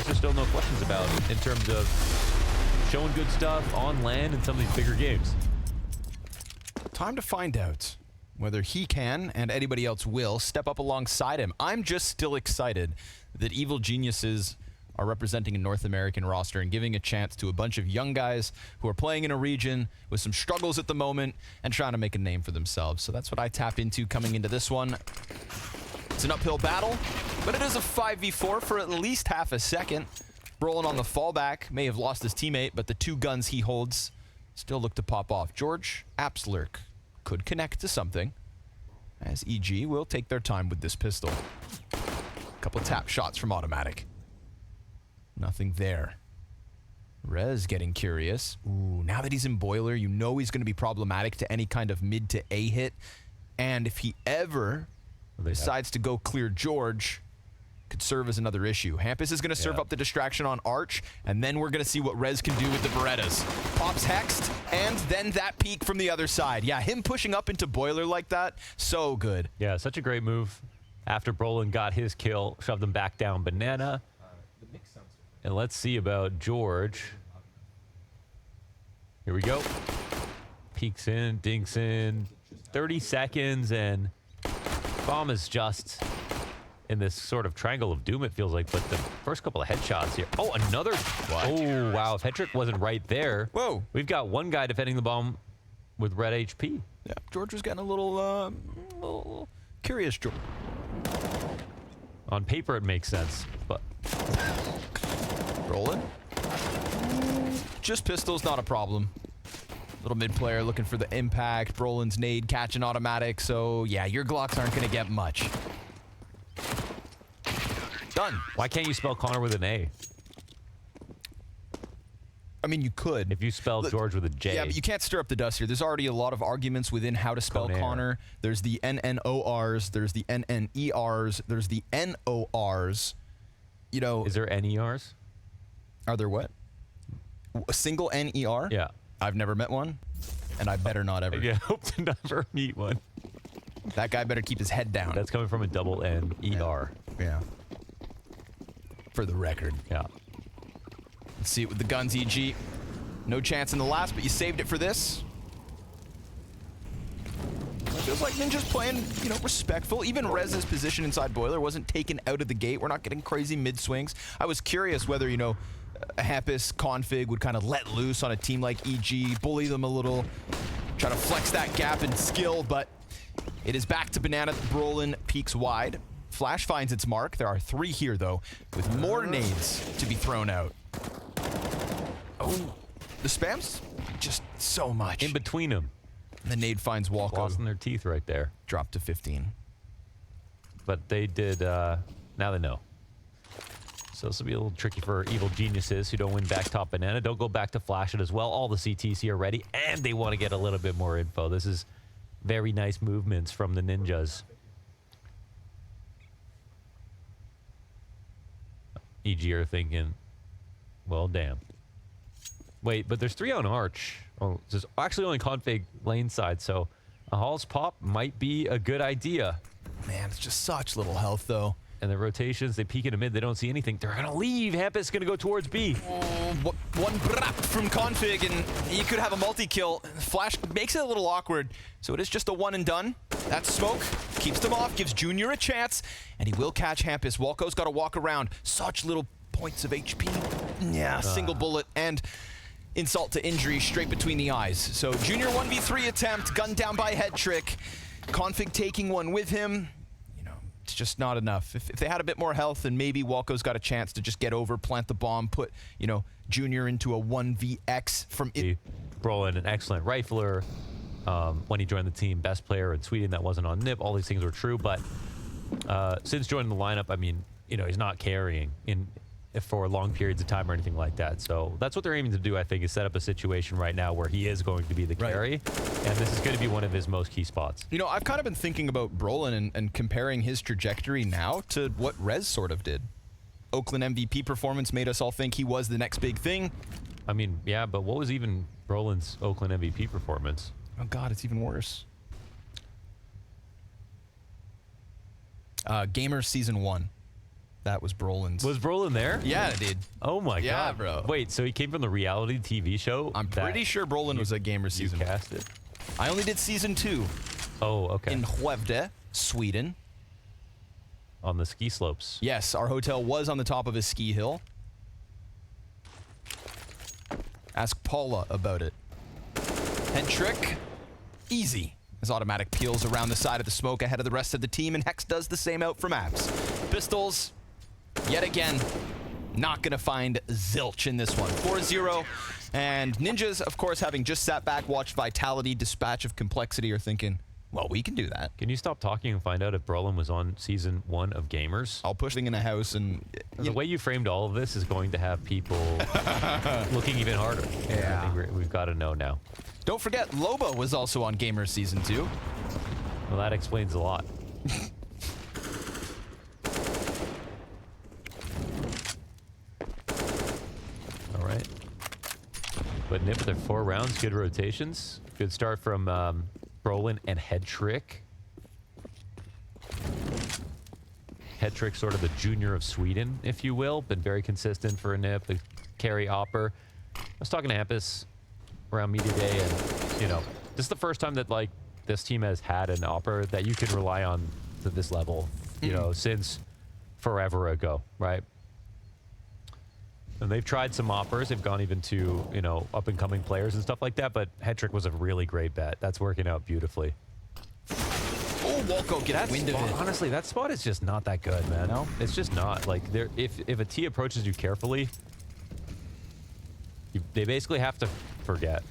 players there's still no questions about in terms of showing good stuff on land in some of these bigger games. Time to find out whether he can, and anybody else will, step up alongside him. I'm just still excited that Evil Geniuses are representing a North American roster and giving a chance to a bunch of young guys who are playing in a region with some struggles at the moment and trying to make a name for themselves. So that's what I tapped into coming into this one. It's an uphill battle, but it is a 5v4 for at least half a second. Brolin on the fallback may have lost his teammate, but the two guns he holds still look to pop off. George Apslurk could connect to something, as EG will take their time with this pistol. Couple tap shots from automatic. Nothing there. Rez getting curious. Ooh, now that he's in Boiler, you know he's going to be problematic to any kind of mid to A hit. And if he ever decides to go clear George, could serve as another issue. Hampus is going to serve up the distraction on Arch, and then we're going to see what Rez can do with the Berettas. Pops Hexed, and then that peek from the other side. Yeah, him pushing up into Boiler like that, so good. Yeah, such a great move. After Brolin got his kill, shoved him back down Banana. And let's see about George. Here we go. Peeks in, dinks in. 30 seconds, and bomb is just in this sort of triangle of doom, it feels like. But the first couple of headshots here. Oh, another. What? Oh, wow. If Hetrick wasn't right there. Whoa. We've got one guy defending the bomb with red HP. Yeah, George was getting a little curious. George. On paper, it makes sense, but Rolling. Just pistols, not a problem. Little mid player looking for the impact. Brolin's nade catching automatic. So yeah, your Glocks aren't going to get much. Done. Why can't you spell Connor with an A? I mean, you could. If you spelled George with a J. Yeah, but you can't stir up the dust here. There's already a lot of arguments within how to spell Connor. There's the NNORs. There's the NNERs. There's the NORs. You know. Is there NERs? Are there what? A single NER? Yeah. I've never met one, and I better not ever. Yeah, hope to never meet one. That guy better keep his head down. That's coming from a double NER. Yeah. For the record. Yeah. Let's see it with the guns, EG. No chance in the last, but you saved it for this. It feels like Ninja's playing, you know, respectful. Even Rez's position inside Boiler wasn't taken out of the gate. We're not getting crazy mid-swings. I was curious whether, you know, Hampus Config would kind of let loose on a team like EG, bully them a little, try to flex that gap in skill, but it is back to Banana. Brolin peaks wide. Flash finds its mark. There are 3 here, though, with more nades to be thrown out. Oh, the spams? Just so much. In between them. The nade finds Walko. Lost in their teeth right there. Dropped to 15. But they did, now they know. So this will be a little tricky for Evil Geniuses who don't win back top Banana. Don't go back to flash it as well. All the CTs here ready, and they want to get a little bit more info. This is very nice movements from the Ninjas. EG are thinking, well, damn. Wait, but there's 3 on Arch. Oh, there's actually only config lane side, so a Hall's pop might be a good idea. Man, it's just such little health, though. And the rotations, they peek into mid, they don't see anything. They're going to leave. Hampus going to go towards B. One brap from config, and he could have a multi-kill. Flash makes it a little awkward, so it is just a one and done. That smoke keeps them off, gives Junior a chance, and he will catch Hampus. Walko's got to walk around. Such little points of HP. Yeah, single bullet, and insult to injury straight between the eyes. So Junior 1v3 attempt, gunned down by Hetrick. Config taking one with him. It's just not enough. If they had a bit more health, then maybe Walko's got a chance to just get over, plant the bomb, put, you know, Junior into a 1vx from it. Brolin, an excellent rifler. When he joined the team, best player in Sweden that wasn't on NIP. All these things were true, but since joining the lineup, I mean, you know, he's not carrying for long periods of time or anything like that. So that's what they're aiming to do, I think, is set up a situation right now where he is going to be the carry. And this is going to be one of his most key spots. You know, I've kind of been thinking about Brolin and comparing his trajectory now to what Rez sort of did. Oakland MVP performance made us all think he was the next big thing. I mean, yeah, but what was even Brolin's Oakland MVP performance? Oh, God, it's even worse. Gamers Season 1. That was Brolin's. Was Brolin there? Yeah, dude. Oh my Yeah, god, bro. Wait, so he came from the reality TV show? I'm pretty sure Brolin was a gamer you season. casted. I only did season 2 Oh, okay. in Skövde, Sweden. On the ski slopes. Yes, our hotel was on the top of a ski hill. Ask Paula about it. Head trick, easy. As Automatic peels around the side of the smoke ahead of the rest of the team, and Hex does the same out from Apps. Pistols, yet again, not gonna find zilch in this one. 4-0, and Ninjas, of course, having just sat back, watched Vitality, Dispatch of Complexity, are thinking, well, we can do that. Can you stop talking and find out if Brolin was on season 1 of Gamers? I'll push thing in a house and... The way you framed all of this is going to have people looking even harder. Yeah. I think we've got to know now. Don't forget, Loba was also on Gamers Season 2. Well, that explains a lot. All right. But Nip with their 4 rounds, good rotations. Good start from Brolin and Head Trick. Head Trick, sort of the junior of Sweden, if you will. Been very consistent for a Nip. The carry Opper. I was talking to Hampus around media day, and you know, this is the first time that like this team has had an Opper that you can rely on to this level, you know, since forever ago, right? And they've tried some Oppers. They've gone even to, you know, up and coming players and stuff like that, but Head Trick was a really great bet. That's working out beautifully. Oh, Walco gets wind of it. Honestly, that spot is just not that good, man. No? It's just not. Like, if a T approaches you carefully, they basically have to forget.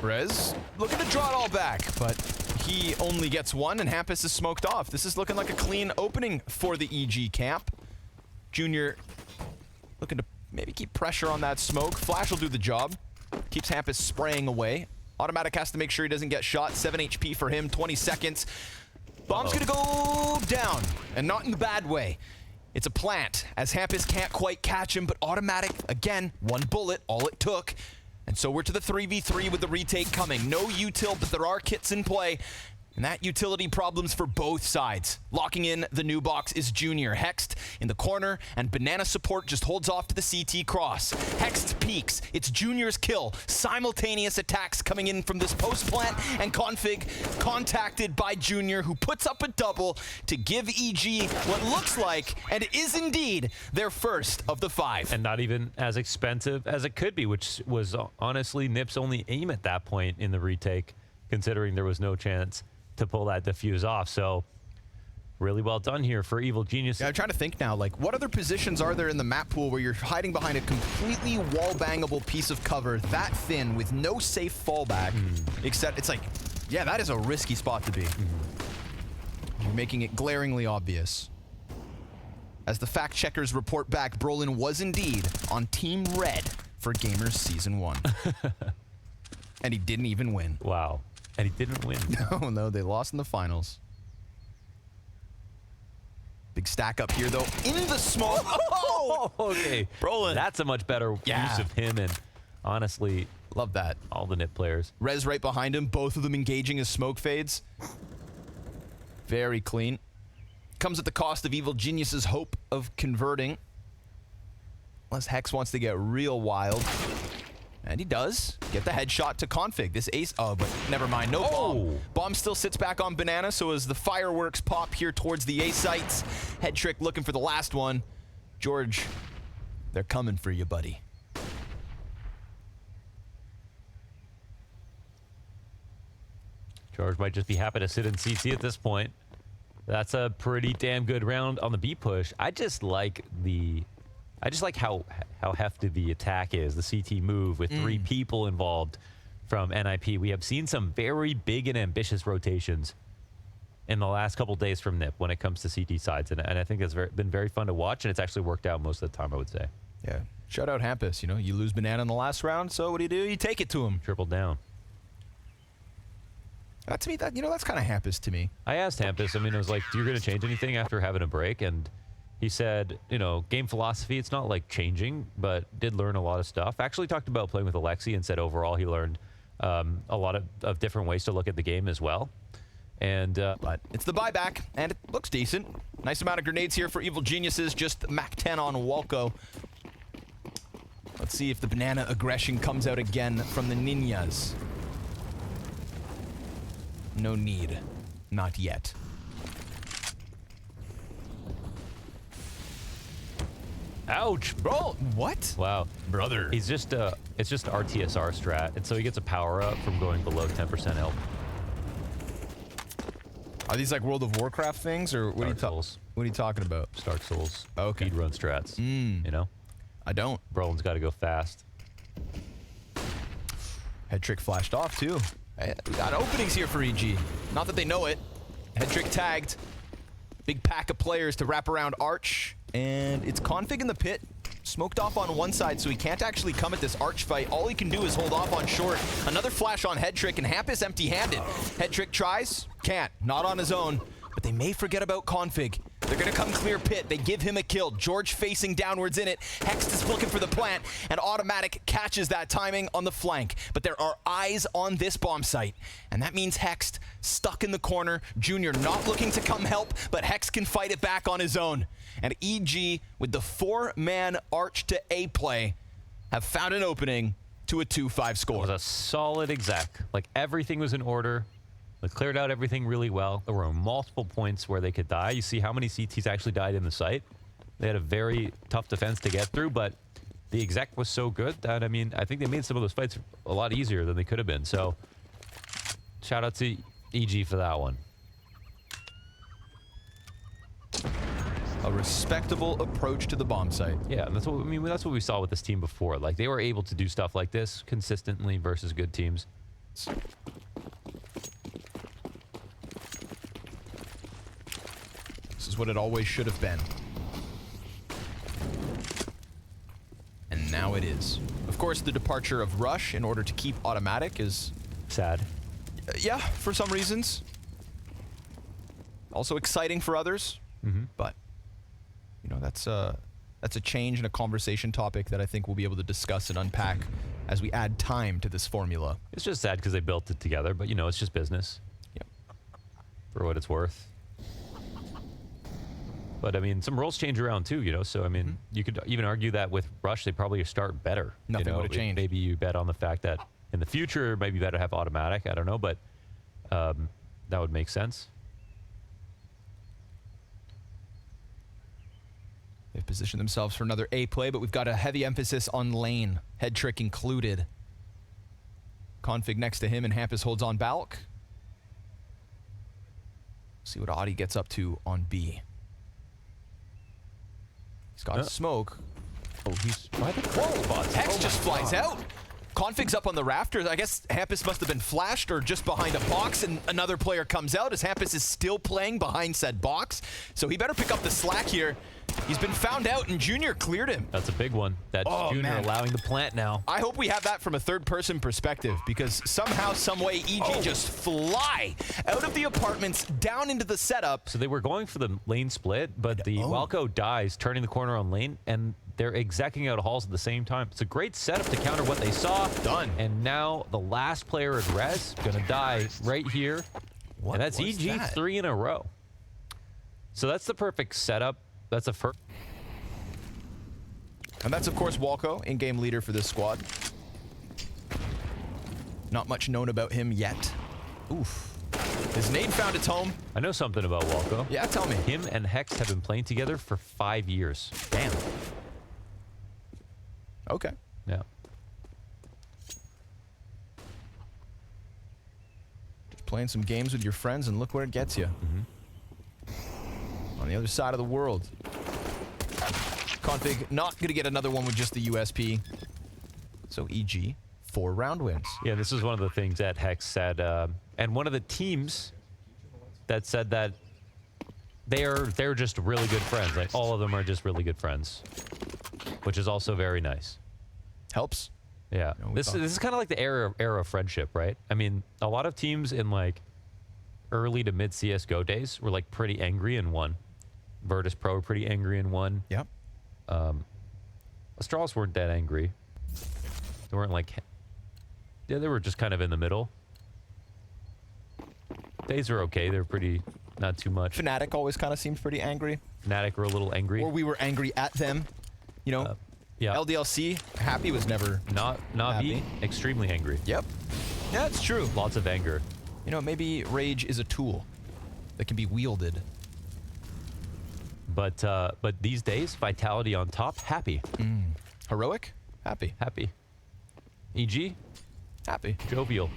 Rez looking to draw it all back, but he only gets one, and Hampus is smoked off. This is looking like a clean opening for the EG camp. Junior looking to maybe keep pressure on that smoke. Flash will do the job. Keeps Hampus spraying away. Automatic has to make sure he doesn't get shot. 7 HP for him, 20 seconds. Bomb's gonna go down, and not in the bad way. It's a plant, as Hampus can't quite catch him, but Automatic, again, 1 bullet, all it took. And so we're to the 3v3 with the retake coming. No util, but there are kits in play. And that utility problems for both sides. Locking in the new box is Junior. Hexed in the corner, and Banana support just holds off to the CT cross. Hexed peeks. It's Junior's kill. Simultaneous attacks coming in from this post plant, and Config contacted by Junior, who puts up a double to give EG what looks like, and is indeed, their first of the 5. And not even as expensive as it could be, which was honestly Nip's only aim at that point in the retake, considering there was no chance to pull that defuse off. So really well done here for Evil Genius. Yeah, I'm trying to think now, like, what other positions are there in the map pool where you're hiding behind a completely wall-bangable piece of cover that thin with no safe fallback, except it's like, yeah, that is a risky spot to be. You're making it glaringly obvious. As the fact checkers report back, Brolin was indeed on Team Red for Gamers Season 1. And he didn't even win. Wow. And he didn't win. No, they lost in the finals. Big stack up here, though, in the smoke. Oh, okay. Brolin. That's a much better use of him, and honestly, Love that. all the Nip players. Rez right behind him, both of them engaging as smoke fades. Very clean. Comes at the cost of Evil Genius's hope of converting. Unless Hex wants to get real wild. And he does. Get the headshot to Config. This ace... Oh, but never mind. No bomb. Bomb still sits back on Banana, so as the fireworks pop here towards the A sites, Head Trick looking for the last one. George, they're coming for you, buddy. George might just be happy to sit in CT at this point. That's a pretty damn good round on the B push. I just like how hefty the attack is, the CT move with 3 people involved from NIP. We have seen some very big and ambitious rotations in the last couple days from Nip when it comes to CT sides, and I think it's been very fun to watch, and it's actually worked out most of the time, I would say. Yeah. Shout out Hampus. You know, you lose Banana in the last round, so what do? You take it to him. Triple down. To me, that's kind of Hampus to me. I asked Hampus, I mean, I was like, you're going to change anything after having a break? And he said, you know, game philosophy, it's not like changing, but did learn a lot of stuff. Actually talked about playing with Alexi and said overall he learned a lot of different ways to look at the game as well. And But it's the buyback, and it looks decent. Nice amount of grenades here for Evil Geniuses. Just Mac 10 on Walco. Let's see if the banana aggression comes out again from the Ninjas. No need. Not yet. ouch, Bro, what? wow, Brother. he's just it's just RTSR strat, and so he gets a power up from going below 10% health. Are these like World of Warcraft things, or what, Dark Souls. what are you talking about? Dark Souls. Okay. Speed run strats. You know, I don't. Brolin's got to go fast. Head trick flashed off, too. We got openings here for EG. Not that they know it. Head trick tagged. Big pack of players to wrap around Arch. And it's Config in the pit. Smoked off on one side, so he can't actually come at this Arch fight. All he can do is hold off on short. Another flash on Head Trick, and Hampus empty-handed. Head Trick tries. Can't. Not on his own. But they may forget about Config. They're going to come clear pit. They give him a kill. George facing downwards in it. Hext is looking for the plant, and Automatic catches that timing on the flank. But there are eyes on this bomb site, and that means Hext stuck in the corner. Junior not looking to come help, but Hext can fight it back on his own. And EG, with the 4-man Arch to A play, have found an opening to a 2-5 score. It was a solid exec. Like, everything was in order. They cleared out everything really well. There were multiple points where they could die. You see how many CTs actually died in the site. They had a very tough defense to get through, but the exec was so good that, I mean, I think they made some of those fights a lot easier than they could have been. So, shout out to EG for that one. A respectable approach to the bomb site. Yeah, and that's what I mean. That's what we saw with this team before. Like, they were able to do stuff like this consistently versus good teams. This is what it always should have been. And now it is. Of course, the departure of Rush in order to keep Automatic is... Sad. yeah, for some reasons. Also exciting for others. But, you know, that's a change and a conversation topic that I think we'll be able to discuss and unpack as we add time to this formula. It's just sad because they built it together, but, you know, it's just business. Yep. For what it's worth. But, I mean, some roles change around, too, you know? So, I mean, you could even argue that with Rush, they probably start better. Nothing you know? would have changed. Maybe you bet on the fact that in the future, maybe better have Automatic. I don't know, but that would make sense. They've positioned themselves for another A play, but we've got a heavy emphasis on lane. Head trick included. Config next to him, and Hampus holds on Balk. See what Audi gets up to on B. He's got a smoke. Oh, he's by the Whoa! Hex just flies out. Config's up on the rafters. I guess Hampus must have been flashed or just behind a box, and another player comes out as Hampus is still playing behind said box. So he better pick up the slack here. He's been found out, and Junior cleared him. That's a big one. That's Junior man. allowing the plant now. I hope we have that from a third-person perspective, because somehow, someway, EG just fly out of the apartments down into the setup. So they were going for the lane split, but the Walco dies, turning the corner on lane, and they're execing out halls at the same time. It's a great setup to counter what they saw. Done. And now the last player in res gonna die right here. What and that's was EG that? 3 in a row. So that's the perfect setup. That's a first. And that's, of course, Walco, in-game leader for this squad. Not much known about him yet. Oof. His nade found its home. I know something about Walco. Yeah, tell me. Him and Hex have been playing together for 5 years. Damn. Okay. Yeah. Just playing some games with your friends, and look where it gets you. On the other side of the world. Config not going to get another one with just the USP. So EG, 4 round wins. Yeah, this is one of the things that Hex said, and one of the teams that said that they're just really good friends. Like, all of them are just really good friends, which is also very nice. Helps. Yeah, No, we this thought- is kind of like the era of friendship, right? I mean, a lot of teams in like early to mid CS:GO days were like pretty angry and won. Virtus Pro were pretty angry and won. Yep. Astralis weren't that angry. They weren't like, yeah, they were just kind of in the middle. Days are okay. They're pretty, not too much. Fnatic always kind of seemed pretty angry. Fnatic were a little angry. Or we were angry at them. You know, Yeah. LDLC, Happy was never. Navi, Happy. extremely angry. Yep. Yeah, it's true. Lots of anger. You know, maybe rage is a tool that can be wielded. But these days, Vitality on top, happy. Heroic? Happy. Happy. EG, Happy. jovial.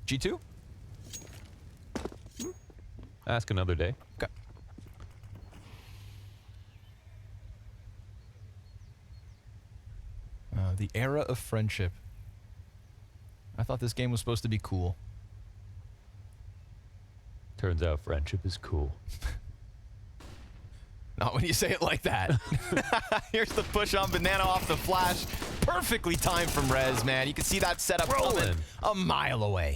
G2? Ask another day. Okay. The era of friendship. I thought this game was supposed to be cool. Turns out friendship is cool. Not when you say it like that. Here's the push on Banana off the flash. Perfectly timed from Rez, man. You can see that setup coming Brolin. a mile away.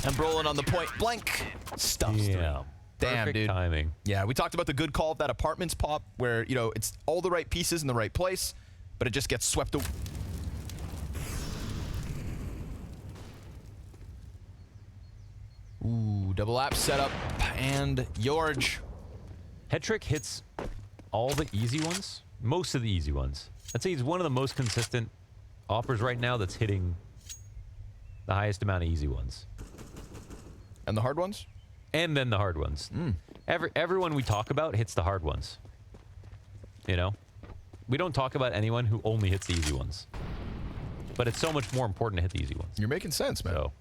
And Brolin on the point blank. Stuffs through. Yeah. Damn, Perfect dude. timing. Yeah, we talked about the good call of that apartments pop where, you know, it's all the right pieces in the right place, but it just gets swept away. Ooh, double app setup and George. Hetrick hits all the easy ones. Most of the easy ones. I'd say he's one of the most consistent offers right now that's hitting the highest amount of easy ones. And the hard ones? And then the hard ones. Everyone we talk about hits the hard ones. You know? We don't talk about anyone who only hits the easy ones. But it's so much more important to hit the easy ones. You're making sense, man. So,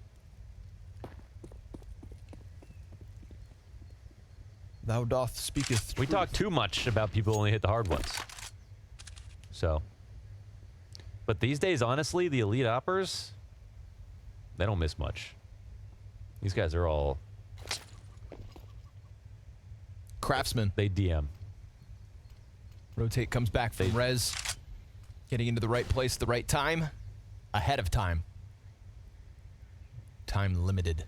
Thou doth speaketh. we talk too much about people who only hit the hard ones. So. But these days, honestly, the elite oppers, they don't miss much. These guys are all, Craftsman. they DM. Rotate comes back from Rez. Getting into the right place at the right time. Ahead of time. Time limited.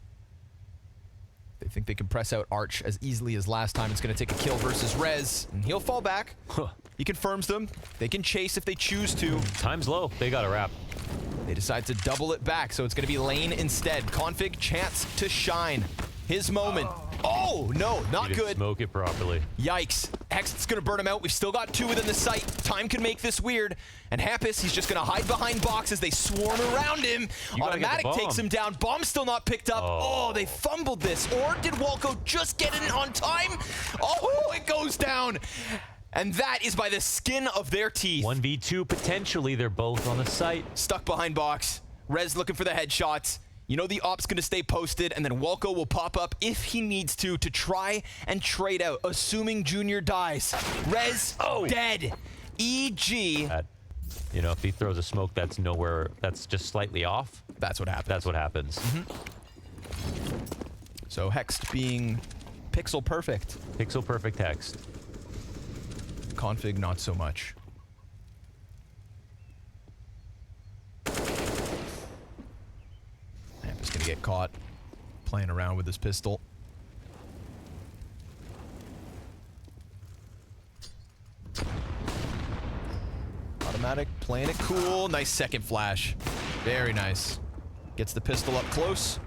They think they can press out Arch as easily as last time. It's going to take a kill versus Rez, and he'll fall back. He confirms them. They can chase if they choose to. Time's low. They got a wrap. They decide to double it back, so it's going to be Lane instead. Config, chance to shine. His moment. Oh, no, not He didn't good. smoke it properly. Yikes. Hext's going to burn him out. We've still got two within the site. Time can make this weird. And Hampus, he's just going to hide behind boxes. They swarm around him. You gotta get the Automatic takes bomb. him down. Bomb's still not picked up. Oh, they fumbled this. Or did Walco just get in on time? Oh, it goes down. And that is by the skin of their teeth. 1v2 potentially. They're both on the site. Stuck behind box. Rez looking for the headshots. You know the op's going to stay posted, and then Walco will pop up if he needs to try and trade out, assuming Junior dies. Rez, dead. EG. You know, if he throws a smoke that's nowhere, that's just slightly off, That's what happens. that's what happens. So Hext being pixel perfect. Pixel perfect text. Config, not so much. Hampus gonna get caught playing around with his pistol. Automatic, playing it cool. Nice second flash. Very nice. Gets the pistol up close.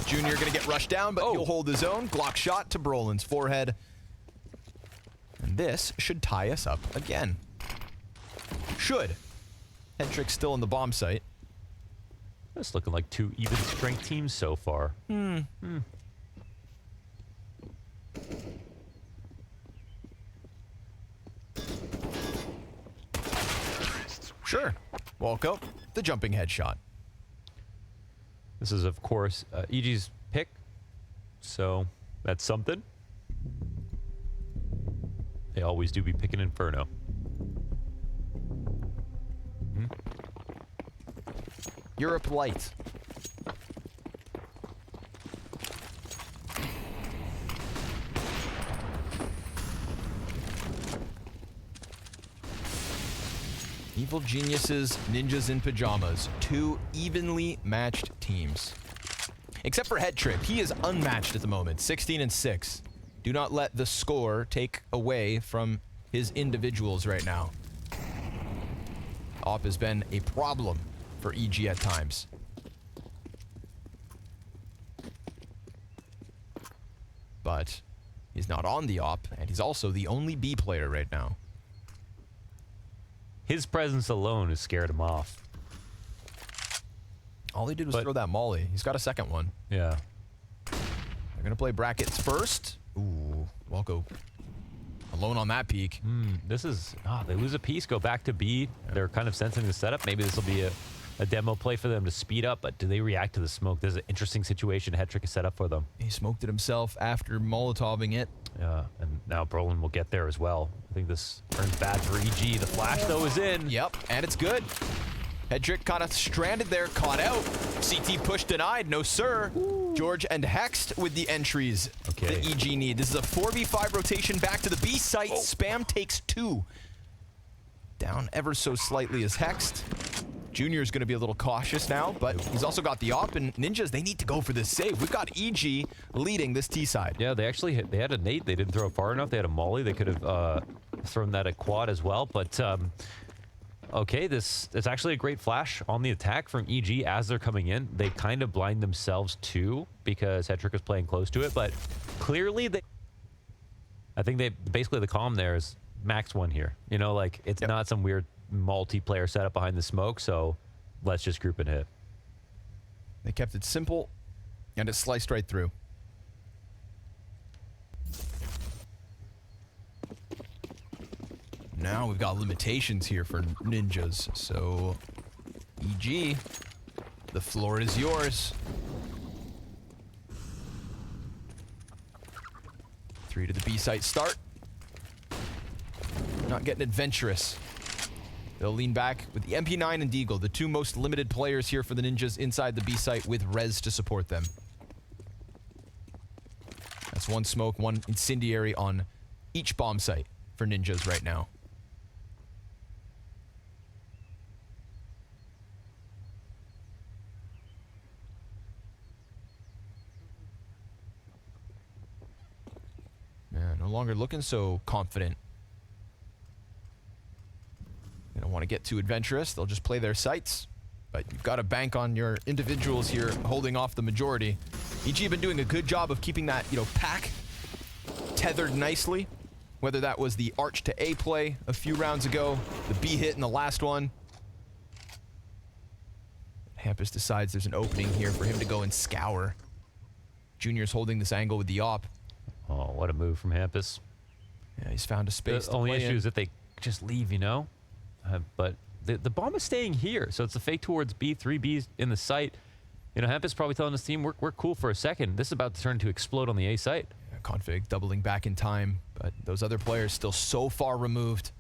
Junior gonna get rushed down, but he'll hold his own. Glock shot to Brolin's forehead. And this should tie us up again. Should. Hetrick's still in the bomb site. It's looking like two even strength teams so far. Sure. Walco, the jumping headshot. This is, of course, EG's pick, so that's something. They always do be picking Inferno. Europe Light. Evil Geniuses, Ninjas in Pajamas. Two evenly matched teams. Except for Headtrip. He is unmatched at the moment. 16-6. Do not let the score take away from his individuals right now. Op has been a problem for EG at times. but he's not on the op, and he's also the only B player right now. His presence alone has scared him off. All he did was throw that molly. He's got a second one. Yeah. They're going to play brackets first. Ooh, Welko alone on that peak. This is... they lose a piece, go back to B. They're kind of sensing the setup. Maybe this will be a demo play for them to speed up, but do they react to the smoke? There's an interesting situation Hetrick is set up for them. He smoked it himself after Molotoving it. Yeah, and now Brolin will get there as well. I think this turns bad for EG. The flash, though, is in. Yep, and it's good. Hedrick kind of stranded there, caught out. CT push denied, no sir. Ooh. George and Hext with the entries that EG need. This is a 4v5 rotation back to the B site. Oh. Spam takes 2. Down ever so slightly as Hext. Junior is going to be a little cautious now, but he's also got the op, and Ninjas, they need to go for this save. We've got EG leading this T side. Yeah, they had a nade. They didn't throw it far enough. They had a molly. They could have thrown that at quad as well, but okay, it's actually a great flash on the attack from EG as they're coming in. They kind of blind themselves too because Hetrick was playing close to it, but clearly I think basically the calm there is max 1 here. You know, like it's not some weird multiplayer setup behind the smoke, so let's just group and hit. They kept it simple, and it sliced right through. Now we've got limitations here for Ninjas, so EG, the floor is yours. 3 to the B site start. Not getting adventurous. They'll lean back with the MP9 and Deagle, the 2 most limited players here for the Ninjas inside the B site with Rez to support them. That's 1 smoke, 1 incendiary on each bomb site for Ninjas right now. Yeah, no longer looking so confident. They don't want to get too adventurous. They'll just play their sites. But you've got to bank on your individuals here holding off the majority. EG have been doing a good job of keeping that, pack tethered nicely. Whether that was the Arch to A play a few rounds ago, the B hit in the last one. Hampus decides there's an opening here for him to go and scour. Junior's holding this angle with the op. Oh, what a move from Hampus. Yeah, he's found a space. The only issue is that they just leave, but the bomb is staying here, so it's a fake towards B. 3 B's in the site. Hampus probably telling his team, we're cool for a second. This is about to turn to explode on the A site. Yeah, Config doubling back in time, but those other players still so far removed.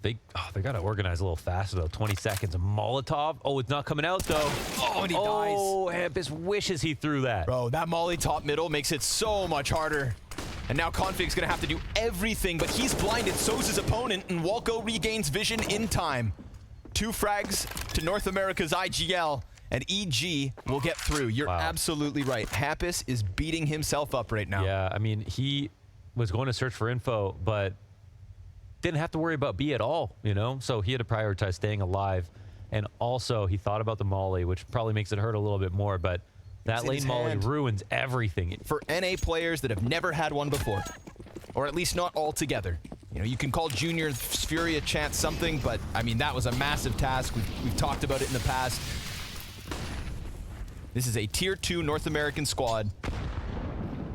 They got to organize a little faster, though. 20 seconds. A Molotov. Oh, it's not coming out, though. Oh, and he dies. Oh, Hampus wishes he threw that. Bro, that molly top middle makes it so much harder. And now Config's going to have to do everything, but he's blinded. So's his opponent, and Walco regains vision in time. 2 frags to North America's IGL, and EG will get through. You're absolutely right. Hampus is beating himself up right now. Yeah, I mean, he was going to search for info, but didn't have to worry about B at all, So he had to prioritize staying alive. And also, he thought about the molly, which probably makes it hurt a little bit more, but that lane molly ruins everything. For NA players that have never had one before, or at least not all together. You can call Junior Fury a chance something, but, I mean, that was a massive task. We've talked about it in the past. This is a Tier 2 North American squad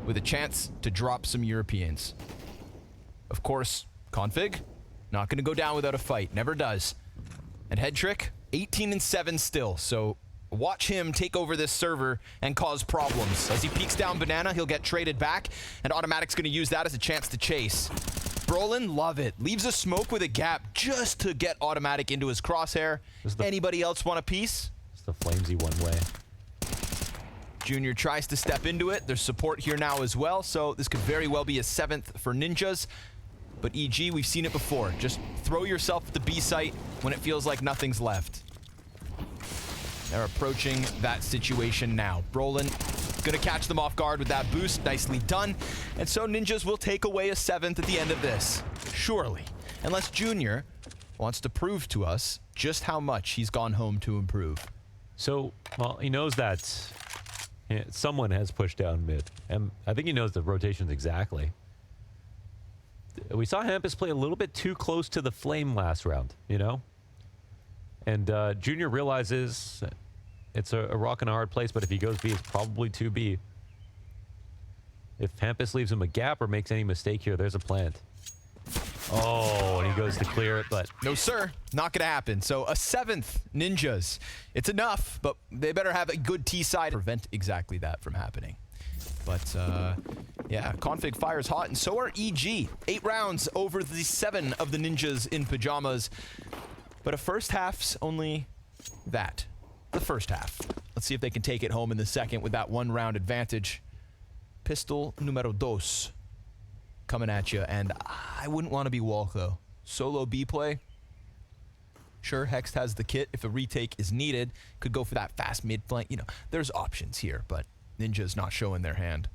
with a chance to drop some Europeans. Of course, Config, not going to go down without a fight. Never does. And Hetrick, 18-7 still, so watch him take over this server and cause problems. As he peeks down Banana, he'll get traded back, and Automatic's going to use that as a chance to chase. Brolin, love it. Leaves a smoke with a gap just to get Automatic into his crosshair. Anybody else want a piece? It's the flamesy one way. Junior tries to step into it. There's support here now as well, so this could very well be a 7th for Ninjas. But EG, we've seen it before. Just throw yourself at the B site when it feels like nothing's left. They're approaching that situation now. Brolin gonna catch them off guard with that boost. Nicely done. And so Ninjas will take away a 7th at the end of this. Surely. Unless Junior wants to prove to us just how much he's gone home to improve. So, well, he knows that Yeah, someone has pushed down mid. And I think he knows the rotations exactly. We saw Hampus play a little bit too close to the flame last round, you know? And Junior realizes it's a rock and a hard place, but if he goes B, it's probably 2B. If Hampus leaves him a gap or makes any mistake here, there's a plant. Oh, and he goes to clear it, but... No, sir. Not going to happen. So a 7th Ninjas. It's enough, but they better have a good T-side to prevent exactly that from happening. But, yeah, Config fires hot, and so are EG. 8 rounds over the 7 of the Ninjas in pajamas. But a first half's only that. The first half. Let's see if they can take it home in the second with that 1 round advantage. Pistol numero dos coming at you, and I wouldn't want to be Walk, though. Solo B play. Sure, Hext has the kit if a retake is needed. Could go for that fast mid flank. You know, there's options here, but Ninja's not showing their hand.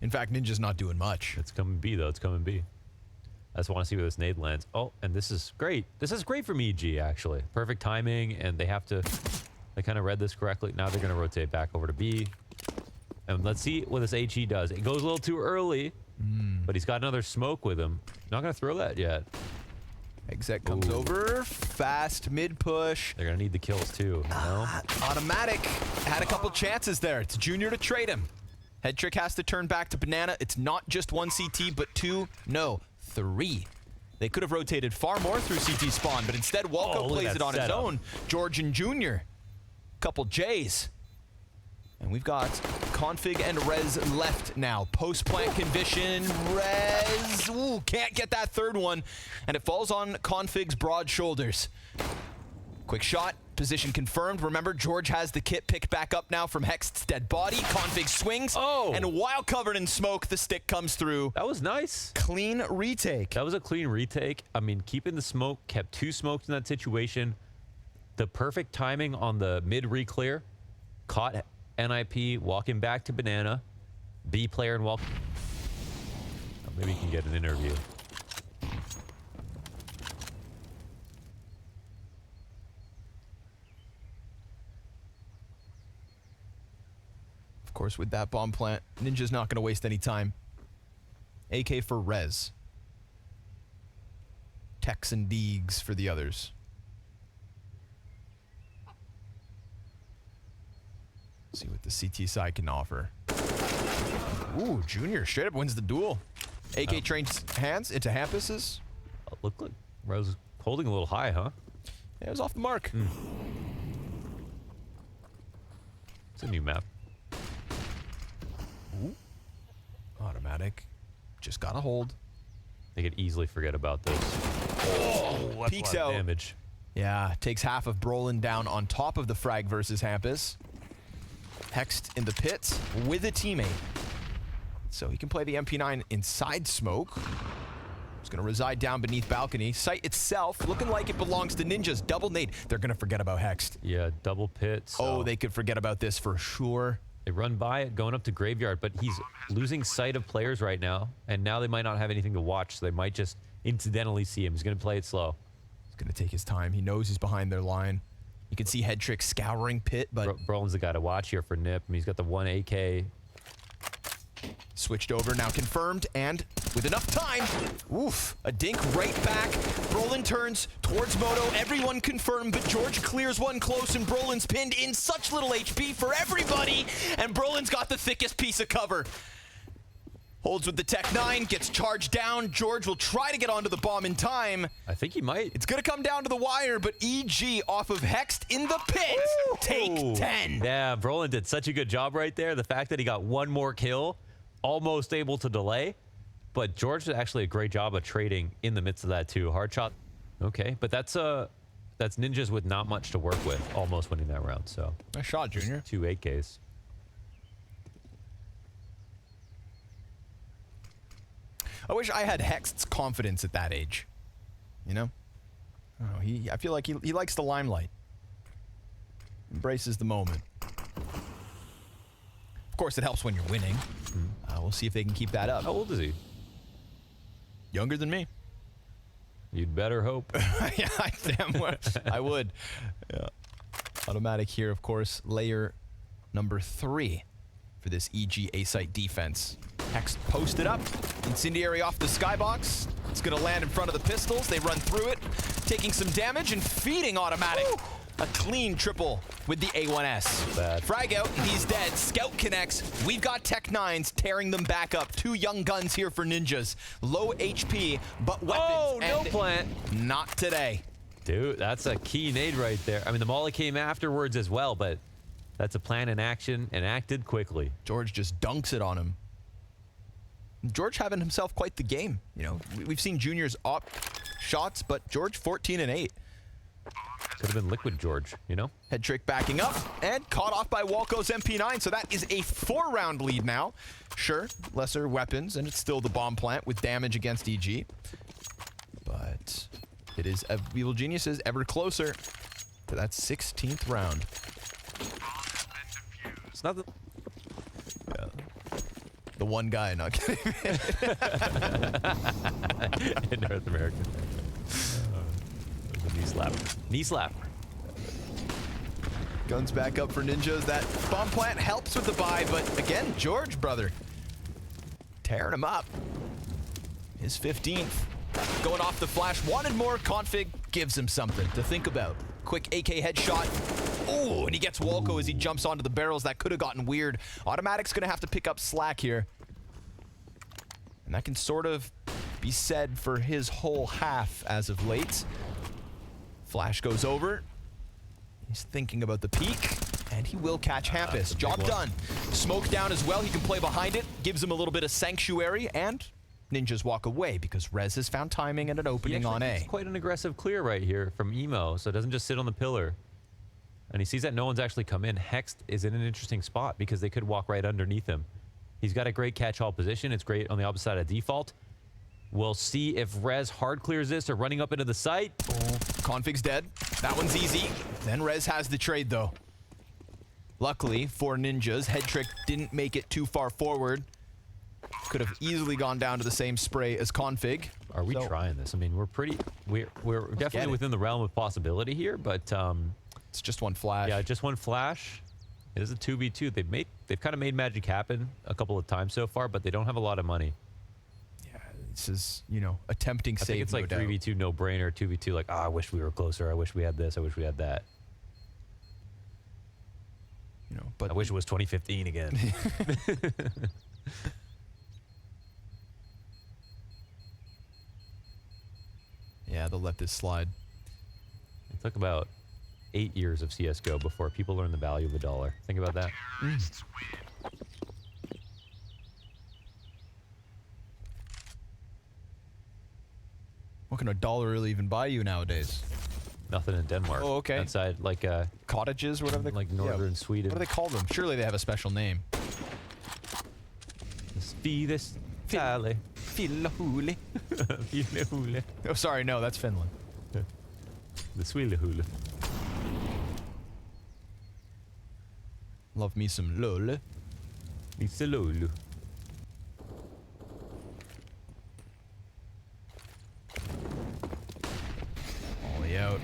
In fact, Ninja's not doing much. It's coming B, though. It's coming B. I just want to see where this nade lands. Oh, and this is great. This is great from EG, actually. Perfect timing, and they have to... They kind of read this correctly. Now they're going to rotate back over to B. And let's see what this HE does. It goes a little too early, but he's got another smoke with him. Not going to throw that yet. Exec comes over. Fast mid push. They're going to need the kills, too, you know? Automatic. Had a couple chances there. It's Junior to trade him. Head Trick has to turn back to Banana. It's not just 1 CT, but 2, no, 3. They could have rotated far more through CT spawn, but instead Walko plays it on his own. George and Junior. Couple J's. And we've got Config and Rez left now. Post-plant condition. Rez, ooh, can't get that third one. And it falls on Config's broad shoulders. Quick shot. Position confirmed. Remember, George has the kit picked back up now from Hext's dead body. Config swings. Oh. And while covered in smoke, the stick comes through. That was nice. Clean retake. That was a clean retake. I mean, keeping the smoke, kept 2 smokes in that situation. The perfect timing on the mid re-clear. Caught NIP walking back to Banana. B player and walk. Oh, maybe he can get an interview. Of course, with that bomb plant, Ninja's not going to waste any time. AK for Rez. Tex and Deegs for the others. See what the CT side can offer. Ooh, Junior straight up wins the duel. AK trains hands into Hampus's. Oh, look, Rose holding a little high, huh? Yeah, it was off the mark. It's a new map. Ooh. Automatic. Just gotta hold. They could easily forget about this. Oh, that's peeks a lot of out. damage. Yeah, takes half of Brolin down on top of the frag versus Hampus. Hext in the pits with a teammate. So he can play the MP9 inside smoke. It's going to reside down beneath balcony. Site itself looking like it belongs to Ninjas. Double nade. They're going to forget about Hext. Yeah, double pit. So Oh, they could forget about this for sure. they run by it, going up to Graveyard, but he's losing sight of players right now, and now they might not have anything to watch, so they might just incidentally see him. He's going to play it slow. He's going to take his time. He knows he's behind their line. You can see Head Trick scouring pit, but Brolin's the guy to watch here for Nip. I mean, he's got the 1 AK. switched over, now confirmed, and with enough time, oof, a dink right back. Brolin turns towards Moto, everyone confirmed, but George clears one close, and Brolin's pinned in such little HP for everybody, and Brolin's got the thickest piece of cover. Holds with the Tech 9, gets charged down. George will try to get onto the bomb in time. I think he might. It's gonna come down to the wire, but EG off of Hext in the pit. Take 10. Yeah, Brolin did such a good job right there. The fact that he got 1 more kill, almost able to delay. But George did actually a great job of trading in the midst of that too. Hard shot. Okay, but that's Ninjas with not much to work with, almost winning that round. So Nice shot, Junior. 2 8Ks. I wish I had Hext's confidence at that age. You know? I feel like he likes the limelight. Embraces the moment. course, it helps when you're winning. We'll see if they can keep that up. How old is he? Younger than me. You'd better hope. Yeah, I would. Yeah. Automatic here, of course, layer number 3 for this EG A-site defense. Hex posted up. Incendiary off the skybox. It's going to land in front of the pistols. They run through it, taking some damage and feeding Automatic. Woo! A clean triple with the A1S. Bad. Frag out, he's dead. Scout connects. We've got Tech 9s tearing them back up. 2 young guns here for Ninjas. Low HP, but weapons. Oh, no and plant. Not today. Dude, that's a key nade right there. I mean, the molly came afterwards as well, but that's a plan in action and acted quickly. George just dunks it on him. George having himself quite the game. You know, we've seen juniors op shots, but George 14 and 8. Could have been Liquid George, you know? Head trick backing up and caught off by Walco's MP9. So that is a 4-round lead now. Sure, lesser weapons, and it's still the bomb plant with damage against EG. But it is Evil Geniuses ever closer to that 16th round. It's not the... Yeah. The one guy, not kidding. in North America. The knee slap. Knee slap. Guns back up for Ninjas. That bomb plant helps with the buy, but again, George, brother, tearing him up. His 15th. Going off the flash. Wanted more. Config gives him something to think about. Quick AK headshot. Oh, and he gets Walco as he jumps onto the barrels. That could have gotten weird. Automatic's going to have to pick up slack here. And that can sort of be said for his whole half as of late. Flash goes over. He's thinking about the peak, and he will catch Hampus. Job done. Smoke down as well. He can play behind it. Gives him a little bit of sanctuary, and Ninjas walk away because Rez has found timing and an opening on A. It's quite an aggressive clear right here from Emo, so it doesn't just sit on the pillar. And he sees that no one's actually come in. Hext is in an interesting spot because they could walk right underneath him. He's got a great catch-all position. It's great on the opposite side of default. We'll see if Rez hard clears this or running up into the site. Oh, Config's dead. That one's easy. Then Rez has the trade, though. Luckily for Ninjas, Head Trick didn't make it too far forward. Could have easily gone down to the same spray as Config. Are we trying this? I mean, we're definitely within the realm of possibility here, but it's just one flash. yeah, just one flash. It is a 2v2. They've kind of made magic happen a couple of times so far, but they don't have a lot of money. Yeah, this is, you know, a tempting save. I think it's like 3v2 no brainer, 2v2 like, I wish we were closer. I wish we had this. I wish we had that. You know, but I wish it was 2015 again. yeah, they'll let this slide. It took about 8 years of CSGO before people learned the value of $1. Think about that. What can $1 really even buy you nowadays? Nothing in Denmark. Oh, okay. Outside, like Cottages or whatever they like northern Sweden. What do they call them? Surely they have a special name. This Sally. Fillahuli. Filahule. Oh, sorry, no, that's Finland. The Swilahule. Love me some lol. It's a lulu. Ollie out.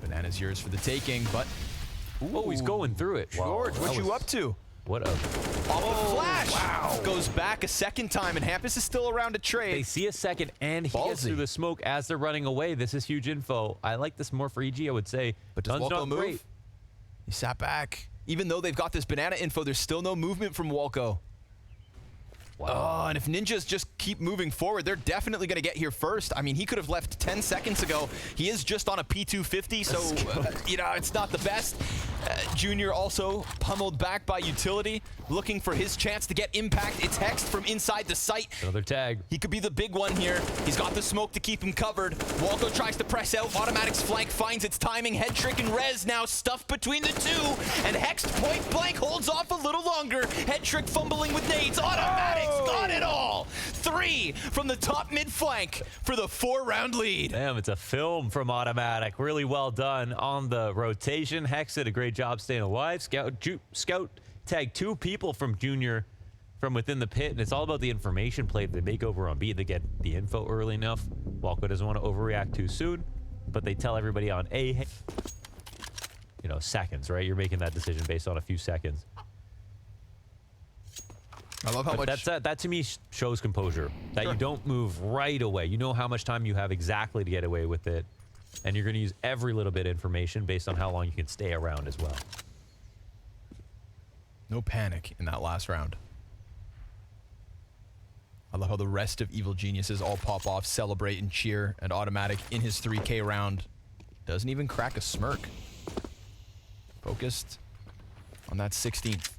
Banana's yours for the taking, but... Oh, he's going through it. George, Wow, what that you was- up to? What a... Off the flash! Wow! Goes back a second time, and Hampus is still around to They trade. see a second, and he gets Ballsy. through the smoke as they're running away. This is huge info. I like this more for EG, I would say. But does Guns Walco not move? great. He sat back. Even though they've got this banana info, there's still no movement from Walco. Wow. Oh, and if Ninjas just keep moving forward, they're definitely going to get here first. I mean, he could have left 10 seconds ago. He is just on a P250, so, you know, it's not the best. Junior also pummeled back by Utility, looking for his chance to get impact. It's Hext from inside the site. Another tag. He could be the big one here. He's got the smoke to keep him covered. Walco tries to press out. Automatic's flank finds its timing. Head Trick and Rez now stuffed between the two. And Hext point blank holds off a little longer. Head Trick fumbling with nades. Automatic's got it all. 3 from the top mid flank for the 4-round lead. Damn, it's a film from Automatic. Really well done on the rotation. Hex did a great job staying alive. Scout tag 2 people from Junior from within the pit, and it's all about the information play they make over on B. They get the info early enough. Walco doesn't want to overreact too soon, but they tell everybody on A, hey, you know, seconds, right? You're making that decision based on a few seconds. I love how But much... that to me shows composure, that you don't move right away. You know how much time you have exactly to get away with it, and you're going to use every little bit of information based on how long you can stay around as well. No panic in that last round. I love how the rest of Evil Geniuses all pop off, celebrate, and cheer, and Automatic in his 3K round doesn't even crack a smirk. Focused on that 16th.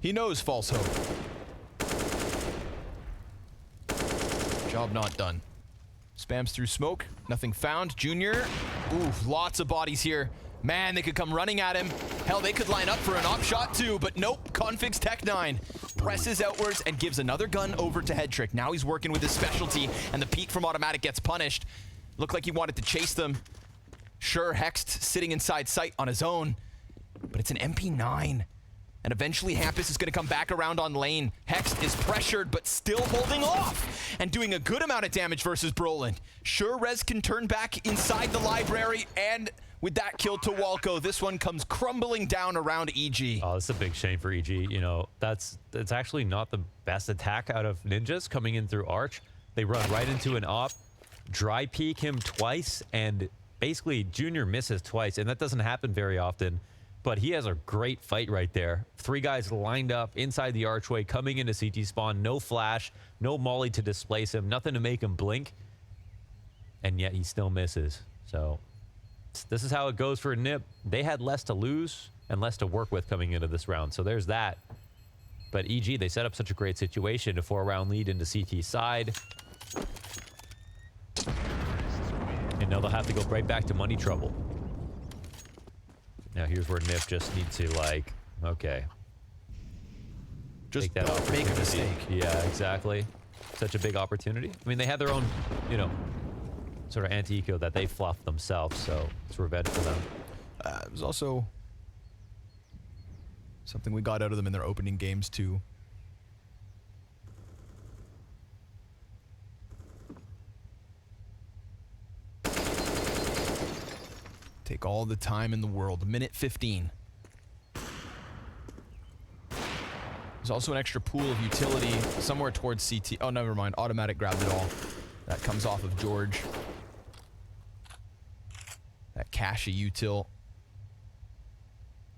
He knows false hope. Job not done. Spams through smoke. Nothing found. Junior. Ooh, lots of bodies here. Man, they could come running at him. Hell, they could line up for an op shot too, but nope. Config's Tech-9 presses outwards and gives another gun over to Headtrick. Now he's working with his specialty, and the peek from Automatic gets punished. Looked like he wanted to chase them. Sure, Hext sitting inside sight on his own, but it's an MP9. And eventually Hampus is going to come back around on lane. Hext is pressured, but still holding off and doing a good amount of damage versus Brolin. Sure, Rez can turn back inside the library, and with that kill to Walco, this one comes crumbling down around EG. Oh, it's a big shame for EG. You know, that's actually not the best attack out of Ninjas coming in through Arch. They run right into an op, dry peek him twice, and basically Junior misses twice, and that doesn't happen very often. But he has a great fight right there. 3 guys lined up inside the archway, coming into CT spawn. No flash, no molly to displace him, nothing to make him blink. And yet he still misses. So this is how it goes for NiP. They had less to lose and less to work with coming into this round. So there's that. But EG, they set up such a great situation. A 4-round lead into CT side. And now they'll have to go right back to money trouble. Now here's where NiP just need to, like, okay. Just take that don't make a mistake. Yeah, exactly. Such a big opportunity. I mean, they had their own, you know, sort of anti-eco that they fluffed themselves, so it's revenge for them. It was also something we got out of them in their opening games, too. Take all the time in the world. Minute 15. There's also an extra pool of utility somewhere towards CT. Oh, never mind. Automatic grabbed it all. That comes off of George. That cache of util.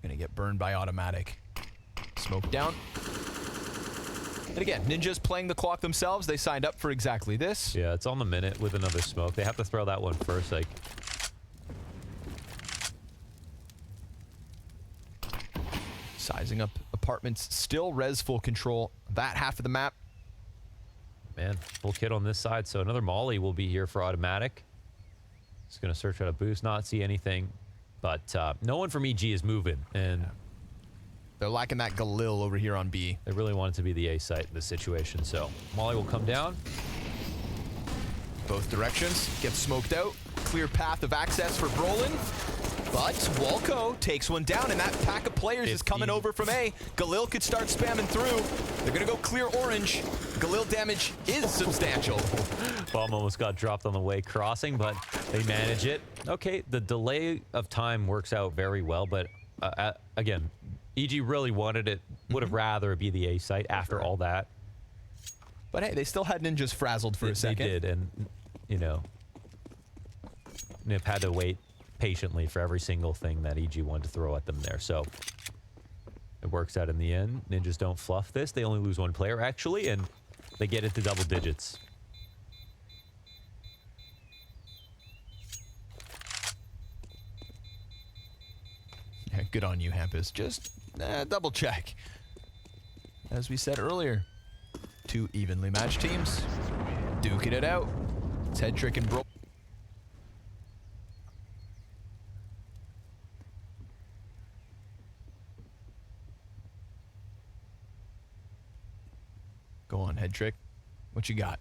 Gonna get burned by Automatic. Smoke down. And again, Ninjas playing the clock themselves. They signed up for exactly this. Yeah, it's on the minute with another smoke. They have to throw that one first, like... Sizing up apartments. Still Rez full control. That half of the map. Man, full kit on this side. So another molly will be here for Automatic. He's going to search out a boost, not see anything. But no one from EG is moving. And they're lacking that Galil over here on B. They really want it to be the A site in this situation. So molly will come down. Both directions. Gets smoked out. Clear path of access for Brolin. But Walco takes one down, and that pack of players is coming over from A. Galil could start spamming through. They're going to go clear orange. Galil damage is substantial. Bomb almost got dropped on the way crossing, but they manage it. Okay, the delay of time works out very well, but again, EG really wanted it, would have rather be the A site after all that. But hey, they still had Ninjas frazzled for a second. They did, and, you know, NiP had to wait patiently for every single thing that EG wanted to throw at them there. So it works out in the end. Ninjas don't fluff this. They only lose 1 player, actually, and they get it to double digits. Yeah, good on you, Hampus. Just double check. As we said earlier, 2 evenly matched teams. Duking it out. It's Headtrick and Bro. Go on, Headtrick. What you got?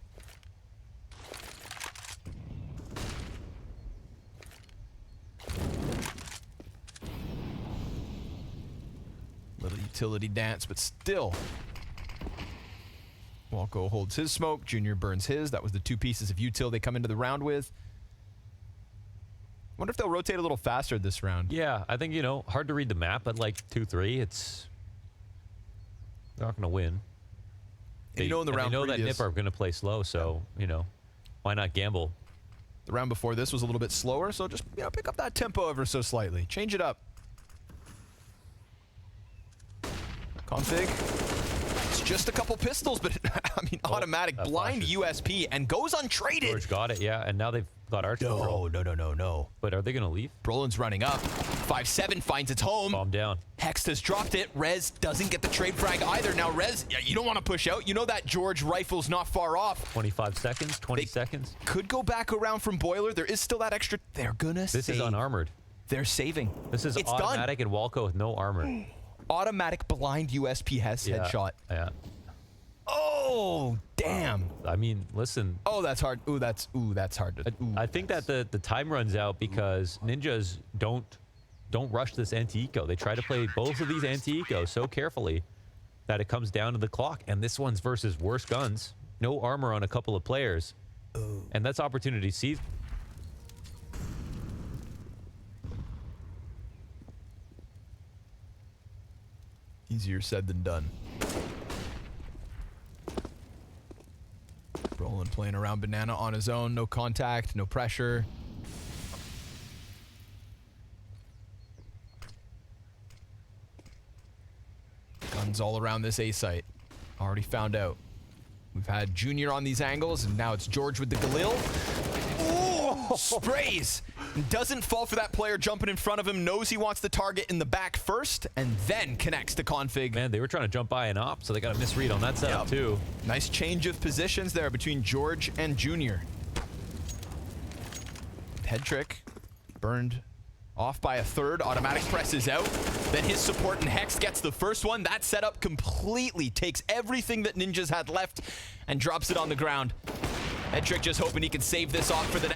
utility dance, but still. Walco holds his smoke. Junior burns his. That was the 2 pieces of util they come into the round with. Wonder if they'll rotate a little faster this round. Yeah, I think, you know, hard to read the map, but like 2-3, it's... They're not going to win. And you know in the round they know that previous, Nip are going to play slow, so, you know, why not gamble? the round before this was a little bit slower, so just, you know, pick up that tempo ever so slightly. Change it up. Config. It's just a couple pistols, but I mean, automatic that blind flashes. USP and goes untraded. George got it, yeah, and now they've got Arch control. No. But are they going to leave? Brolin's running up. 5-7 finds its home. Bomb down. Hext has dropped it. Rez doesn't get the trade frag either. Now, Rez, yeah, you don't want to push out. You know that George rifle's not far off. 25 seconds, 20 seconds. Could go back around from Boiler. There is still that extra. They're gonna This save. is unarmored. They're saving. This is it's automatic and Walco with no armor. done. Automatic blind USP has headshot. Yeah. Oh, damn. I mean, listen, Oh, that's hard. Ooh, that's hard to. I think that the time runs out because ninjas don't rush this anti-eco. They try to play both of these anti-eco so carefully that it comes down to the clock. And this one's versus worse guns. No armor on a couple of players. And that's opportunity seized. Easier said than done. Brolin playing around Banana on his own. No contact, no pressure. Guns all around this A site. Already found out. We've had Junior on these angles, and now it's George with the Galil. Ooh, sprays. Doesn't fall for that player jumping in front of him. Knows he wants the target in the back first, and then connects to Config. Man, they were trying to jump by an op, so they got a misread on that setup Yep. too. Nice change of positions there between George and Junior. Head trick. Burned off by a third. Automatic presses out. Then his support and Hex gets the first one. That setup completely takes everything that Ninjas had left and drops it on the ground. Head trick just hoping he can save this off for the...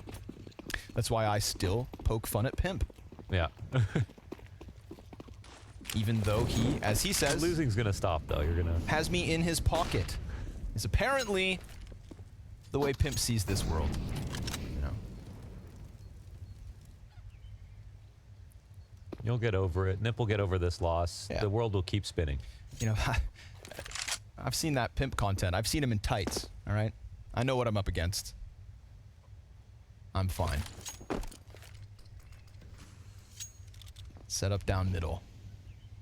That's why I still poke fun at Pimp. Yeah. Even though he, as he says... Losing's gonna stop though. You're gonna... has me in his pocket is apparently the way Pimp sees this world. You know. You'll get over it. Nip will get over this loss. Yeah. The world will keep spinning. You know, I've seen that Pimp content. I've seen him in tights, all right? I know what I'm up against. I'm fine. Set up down middle.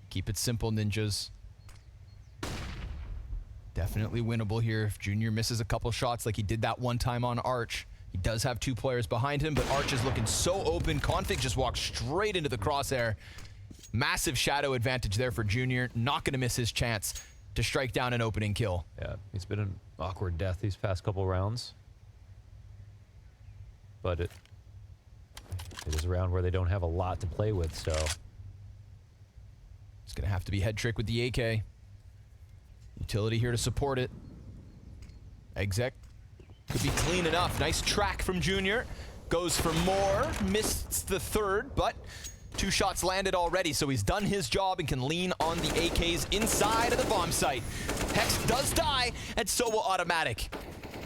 Keep it simple, Ninjas. Definitely winnable here if Junior misses a couple shots like he did that one time on Arch. He does have 2 players behind him, but Arch is looking so open. Config just walks straight into the crosshair. Massive shadow advantage there for Junior. Not going to miss his chance to strike down an opening kill. Yeah, it's been an awkward death these past couple rounds. But it is a round where they don't have a lot to play with, so... It's going to have to be head trick with the AK. Utility here to support it. Exec could be clean enough. Nice track from Junior. Goes for more. Missed the third, but 2 shots landed already, so he's done his job and can lean on the AKs inside of the bomb site. Hex does die, and so will Automatic.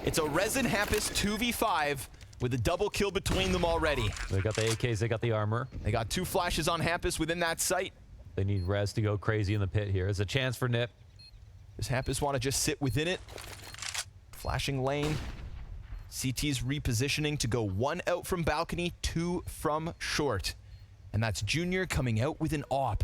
It's a Resin Hampus 2v5 with a double kill between them already. They got the AKs, they got the armor. They got 2 flashes on Hampus within that site. They need Rez to go crazy in the pit here. It's a chance for Nip. Does Hampus want to just sit within it? Flashing lane. CT's repositioning to go 1 out from balcony, 2 from short. And that's Junior coming out with an AWP.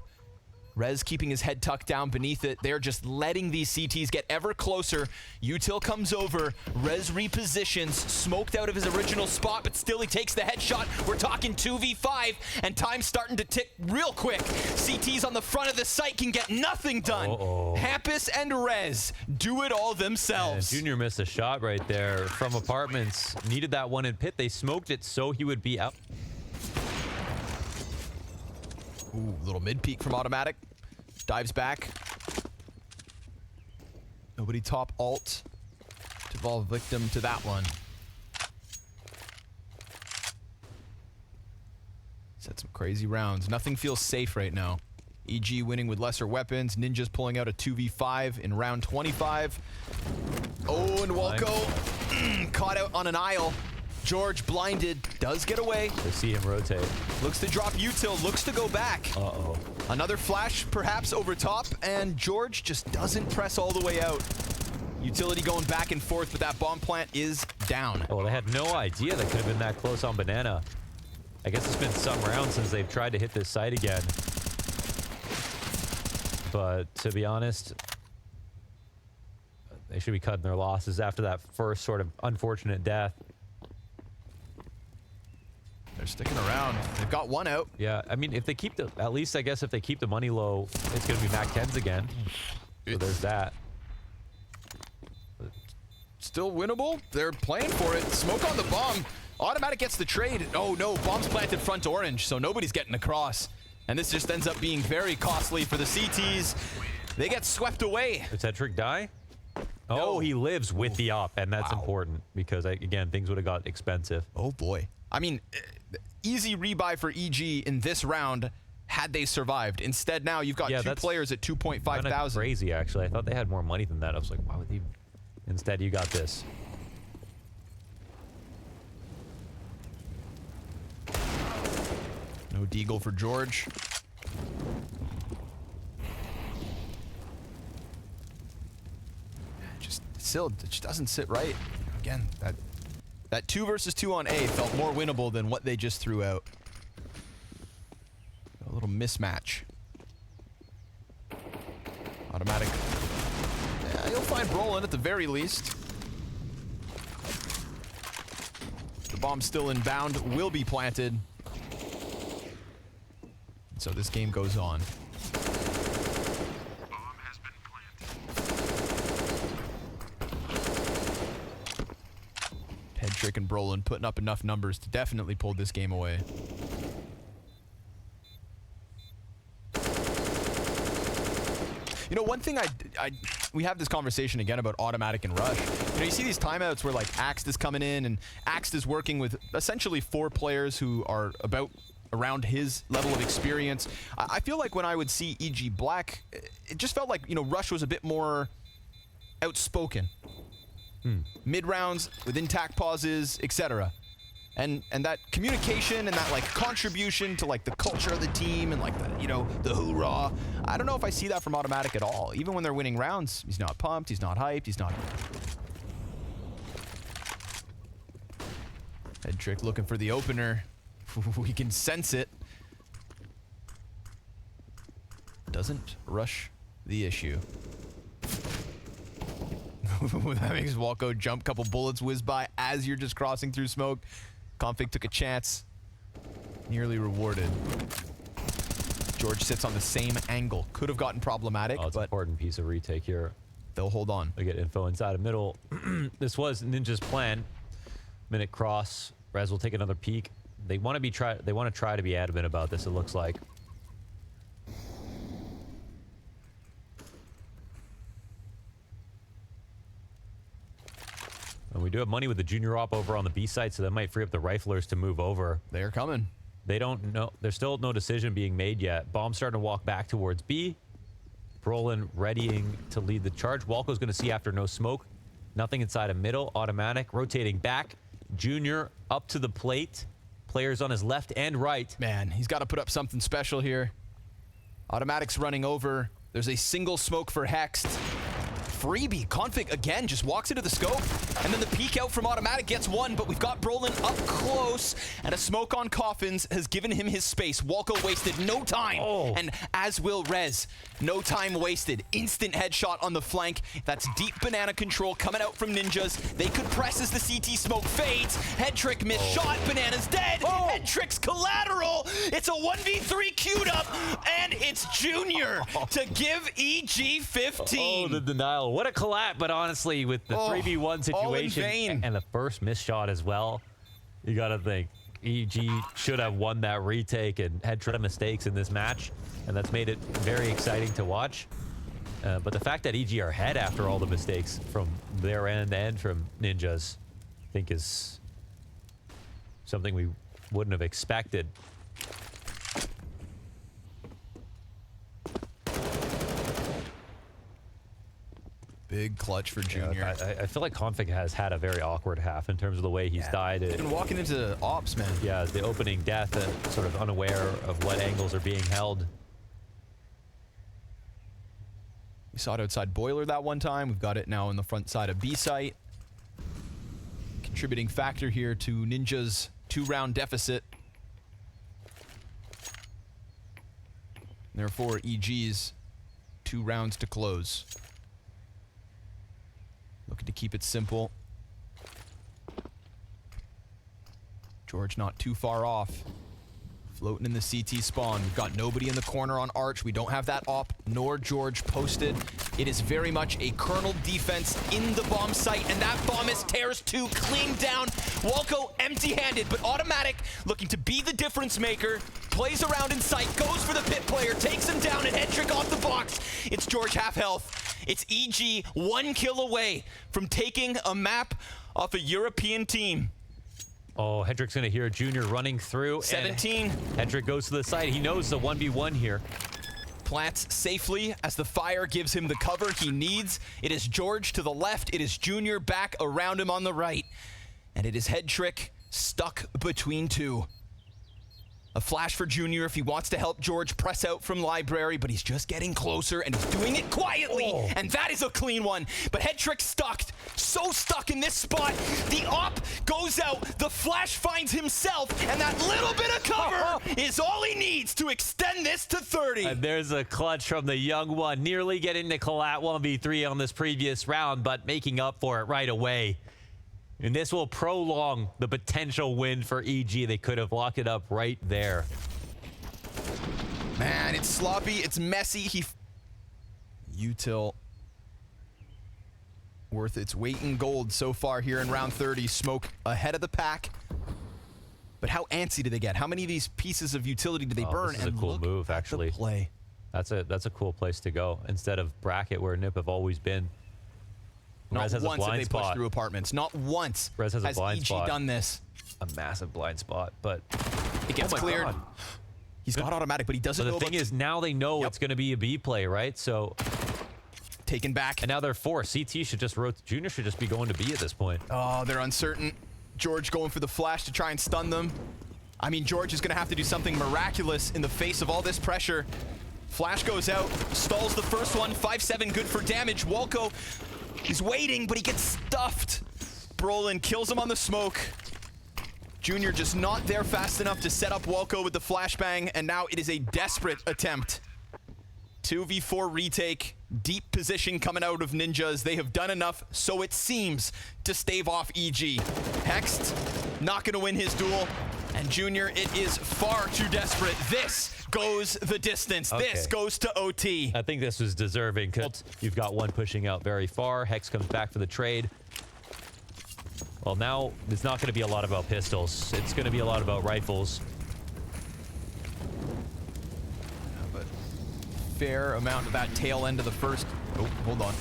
Rez keeping his head tucked down beneath it. They're just letting these CTs get ever closer. Util comes over. Rez repositions. Smoked out of his original spot, but still he takes the headshot. We're talking 2v5, and time's starting to tick real quick. CTs on the front of the site can get nothing done. Hampus and Rez do it all And themselves. Junior missed a shot right there from apartments. Needed that one in pit. They smoked it so he would be out. Ooh, little mid-peek from Automatic. Dives back. Nobody top alt to fall victim to that one. Set some crazy rounds. Nothing feels safe right now. EG winning with lesser weapons. Ninjas pulling out a 2v5 in round 25. Oh, and Walco caught out on an aisle. George blinded, does get away. They see him rotate. Looks to drop util, looks to go back. Uh-oh. Another flash perhaps over top, and George just doesn't press all the way out. Utility going back and forth, but that bomb plant is down. Oh, they had no idea they could have been that close on Banana. I guess it's been some rounds since they've tried to hit this site again. But to be honest, they should be cutting their losses after that first sort of unfortunate death. They're sticking around. They've got one out. Yeah, I mean, if they keep the, at least I guess if they keep the money low, it's going to be MAC-10s again. So there's that. Still winnable. They're playing for it. Smoke on the bomb. Automatic gets the trade. Oh no, bomb's planted front orange, so nobody's getting across. And this just ends up being very costly for the CTs. They get swept away. Does Hedrick die? Oh, No. he lives with the op, and that's Wow. important because, again, things would have got expensive. Oh boy. I mean, easy rebuy for EG in this round had they survived. Instead now you've got Yeah, two that's players at 2.5 Kinda thousand. crazy, actually. I thought they had more money than that. I was like, why would they? Instead, you got this. No deagle for George. It just doesn't sit right. Again, that 2 versus 2 on A felt more winnable than what they just threw out. A little mismatch. Automatic. Yeah, you'll find Brolin at the very least. The bomb's still inbound, will be planted. So this game goes on. Hedrick and Brolin putting up enough numbers to definitely pull this game away. You know, one thing we have this conversation again about automatic and rush. You know, you see these timeouts where like Axt is coming in and Axt is working with essentially 4 players who are about around his level of experience. I feel like when I would see EG Black, it just felt like, you know, Rush was a bit more outspoken. Mid rounds with intact pauses, etc. And that communication and that like contribution to like the culture of the team and like the, you know, the hoorah. I don't know if I see that from Automatic at all. Even when they're winning rounds, he's not pumped, he's not hyped, he's not. Hedrick looking for the opener. We can sense it. Doesn't rush the issue. That makes Walco jump. Couple bullets whiz by as you're just crossing through smoke. Config took a chance. Nearly rewarded. George sits on the same angle. Could have gotten problematic, Oh, it's an but important piece of retake here. they'll hold on. They get info inside of middle. This was Ninja's plan. Minute cross. Rez will take another peek. They want to try to be adamant about this, it looks like. And we do have money with the junior op over on the B side, so that might free up the riflers to move over. They're coming. They don't know. There's still no decision being made yet. Bomb's starting to walk back towards B. Brolin readying to lead the charge. Walco's going to see after no smoke. Nothing inside of middle. Automatic. Rotating back. Junior up to the plate. Players on his left and right. Man, he's got to put up something special here. Automatic's running over. There's a single smoke for Hext. Freebie. Config again just walks into the scope. And then the peek out from Automatic gets one, but we've got Brolin up close. And a smoke on Coffins has given him his space. Walco wasted no time. Oh. And as will Rez. No time wasted. Instant headshot on the flank. That's deep banana control coming out from Ninjas. They could press as the CT smoke fades. Hedrick missed shot. Banana's dead. Hedrick's collateral. It's a 1v3 queued up. And it's Junior to give EG 15. Oh, the denial. What a collapse, but honestly, with the 3v1 situation vain. and the first missed shot as well, you got to think EG should have won that retake and had tried mistakes in this match, and that's made it very exciting to watch. But the fact that EG are ahead after all the mistakes from their end and from Ninjas, I think is something we wouldn't have expected. Big clutch for Yeah, Junior. I feel like Config has had a very awkward half in terms of the way he's died. He's been walking into ops, man. Yeah, the opening death, sort of unaware of what angles are being held. We saw it outside Boiler that one time. We've got it now on the front side of B site. Contributing factor here to Ninja's 2-round deficit. Therefore, EG's 2 rounds to close. Looking to keep it simple. George not too far off. Floating in the CT spawn. We've got nobody in the corner on Arch. We don't have that op, nor George posted. It is very much a Colonel defense in the bomb site, and that bomb is tears 2, clean down. Walco empty-handed, but automatic, looking to be the difference maker. Plays around in sight, goes for the pit player, takes him down, and Hedrick off the box. It's George half health. It's EG 1 kill away from taking a map off a European team. Oh, Hedrick's going to hear Junior running through. 17. Hedrick goes to the side. He knows the 1v1 here. Plants safely as the fire gives him the cover he needs. It is George to the left. It is Junior back around him on the right. And it is Hedrick stuck between two. A flash for Junior if he wants to help George press out from Library, but he's just getting closer and he's doing it quietly. Oh. And that is a clean one. But Hedrick stuck, so stuck in this spot. The op goes out, the flash finds himself, and that little bit of cover is all he needs to extend this to 30. And there's a clutch from the young one, nearly getting the collat 1v3 on this previous round, but making up for it right away. And this will prolong the potential win for EG. They could have locked it up right there. Man, it's sloppy, it's messy. Util worth its weight in gold so far here in round 30. Smoke ahead of the pack. But how antsy do they get? How many of these pieces of utility do they burn? This is a cool move, actually. Play. That's a cool place to go instead of bracket where Nip have always been. Not Rez has once a blind have they pushed spot. through apartments. Not once Rez has a blind EG spot. done this. A massive blind spot, but It gets oh my cleared. God. He's got automatic, but he doesn't So know the thing about is, now they know it's going to be a B play, right? So, taken back. and now they're 4. CT should just Junior should just be going to B at this point. Oh, they're uncertain. George going for the flash to try and stun them. I mean, George is going to have to do something miraculous in the face of all this pressure. Flash goes out, stalls the first one. 5-7, good for damage. Walco, he's waiting, but he gets stuffed. Brolin kills him on the smoke. Junior just not there fast enough to set up Walco with the flashbang, and now it is a desperate attempt. 2v4 retake, deep position coming out of Ninjas. They have done enough, so it seems, to stave off EG. Hext, not gonna win his duel, and Junior, it is far too desperate. This goes the distance. This Okay. goes to OT. I think this was deserving because you've got one pushing out very far. Hex comes back for the trade. Well, now it's not going to be a lot about pistols. It's going to be a lot about rifles. But fair amount of that tail end of the first. Oh, hold on.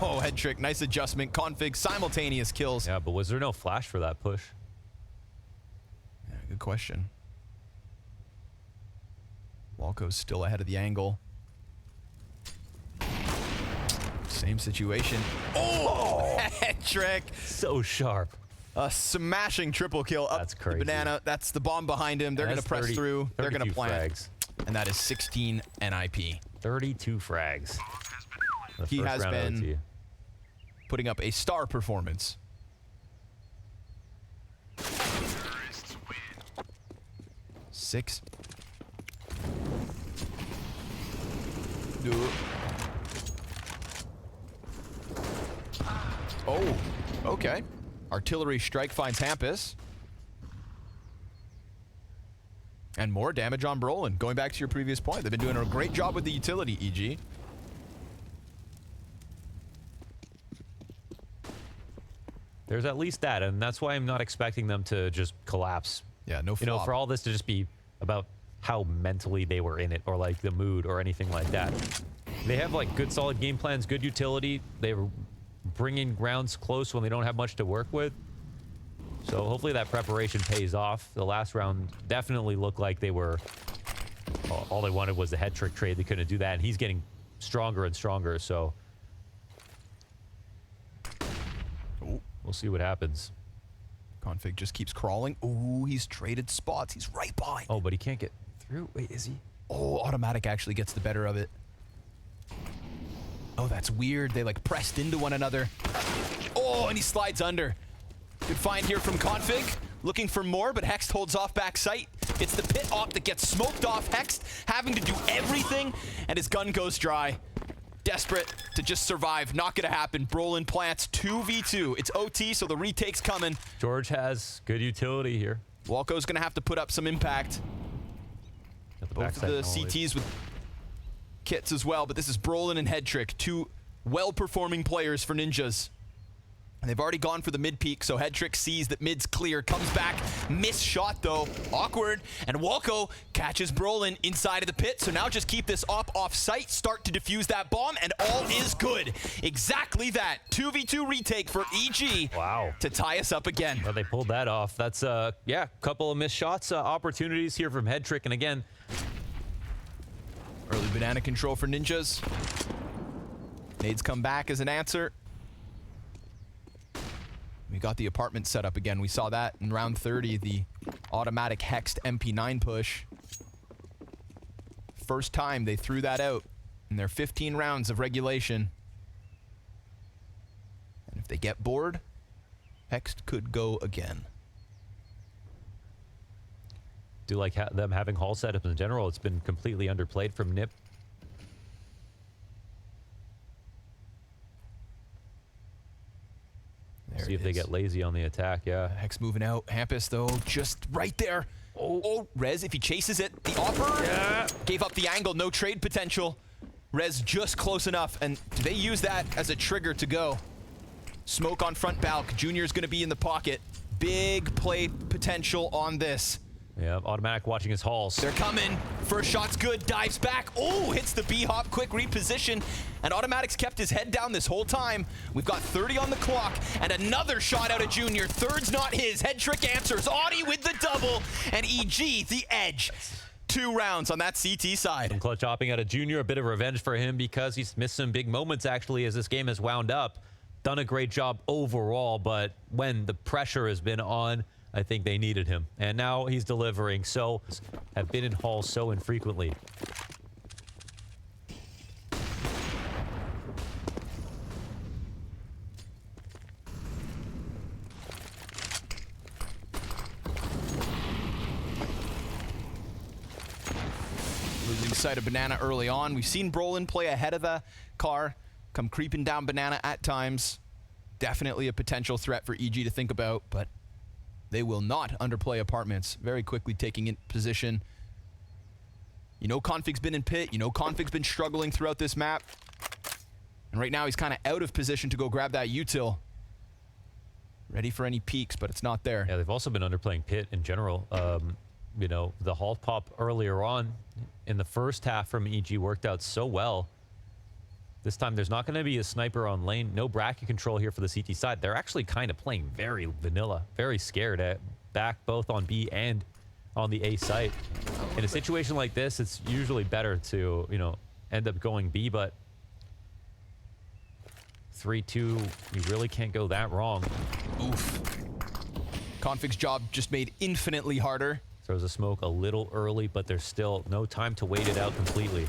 Oh, head trick. Nice adjustment. Config, simultaneous kills. Yeah, but was there no flash for that push? Yeah, good question. Walco's still ahead of the angle. Same situation. Oh, head trick. So sharp. A smashing triple kill up That's the crazy. banana. That's the bomb behind him. They're going to That's press 30 through. They're going to 32 plant. frags. And that is 16 NIP. 32 frags. The He first has round of been OT. putting up a star performance. Six. Oh, okay. Artillery strike finds Hampus. And more damage on Brolin. Going back to your previous point, they've been doing a great job with the utility, EG. There's at least that, and that's why I'm not expecting them to just collapse. Yeah, no You know, flop. for all this to just be about how mentally they were in it, or like the mood, or anything like that. They have like good, solid game plans, good utility. They were bringing rounds close when they don't have much to work with. So hopefully that preparation pays off. The last round definitely looked like they were. All they wanted was the head trick trade. They couldn't do that, and he's getting stronger and stronger. So see what happens. Config just keeps crawling. Ooh, he's traded spots. He's right behind. Oh, but he can't get through. Wait, is he? Oh, Automatic actually gets the better of it. Oh, that's weird. They like pressed into one another. Oh, and he slides under. Good find here from Config. Looking for more, but Hext holds off back sight. It's the pit op that gets smoked off. Hext having to do everything, and his gun goes dry. Desperate to just survive. Not gonna happen. Brolin plants 2v2. It's OT, so the retake's coming. George has good utility here. Walco's gonna have to put up some impact. Got the Both of backside the knowledge. CTs with kits as well, but this is Brolin and Headtrick, two well-performing players for Ninjas. And they've already gone for the mid peak, so Headtrick sees that mid's clear, comes back, missed shot though, awkward, and Walco catches Brolin inside of the pit, so now just keep this op off site, start to defuse that bomb, and all is good. Exactly that. 2v2 retake for EG. Wow. To tie us up again. Well, they pulled that off. That's, yeah, a couple of missed shots, opportunities here from Headtrick, and again, Early banana control for Ninjas. Nades come back as an answer. We got the apartment set up again. We saw that in round 30, the Automatic Hext MP9 push. First time they threw that out in their 15 rounds of regulation. And if they get bored, Hext could go again. do like them having Hall setup in general. It's been completely underplayed from Nip. There See it if they is. get lazy on the attack, yeah. Hex moving out. Hampus, though, just right there. Oh, Rez, if he chases it, the offer gave up the angle. No trade potential. Rez just close enough, and they use that as a trigger to go. Smoke on front balk. Junior's going to be in the pocket. Big play potential on this. Yeah, Automatic watching his Halls. They're coming. First shot's good. Dives back. Oh, hits the B-hop. Quick reposition. And Automatic's kept his head down this whole time. We've got 30 on the clock. And another shot out of Junior. Third's not his. Head trick answers. Audi with the double. And EG, the edge. 2 rounds on that CT side. Some clutch hopping out of Junior. A bit of revenge for him because he's missed some big moments, actually, as this game has wound up. Done a great job overall, but when the pressure has been on, I think they needed him. And now he's delivering. So have been in Hall so infrequently. Losing sight of Banana early on. We've seen Brolin play ahead of the car, come creeping down Banana at times. Definitely a potential threat for EG to think about, but they will not underplay Apartments. Very quickly taking in position. You know Config's been in pit. You know Config's been struggling throughout this map. And right now he's kind of out of position to go grab that util. Ready for any peaks, but it's not there. Yeah, they've also been underplaying Pit in general. You know, the Hall pop earlier on in the first half from EG worked out so well. This time there's not going to be a sniper on lane. No bracket control here for the CT side. They're actually kind of playing very vanilla, very scared at back both on B and on the A site. In a situation like this, it's usually better to, you know, end up going B, but 3-2, you really can't go that wrong. Oof. Config's job just made infinitely harder. Throws a smoke a little early, but there's still no time to wait it out completely.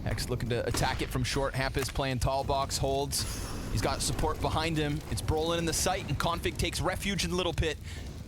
Hex looking to attack it from short. Hampus playing tall box, holds. He's got support behind him. It's Brolin in the sight, and Config takes refuge in the little pit.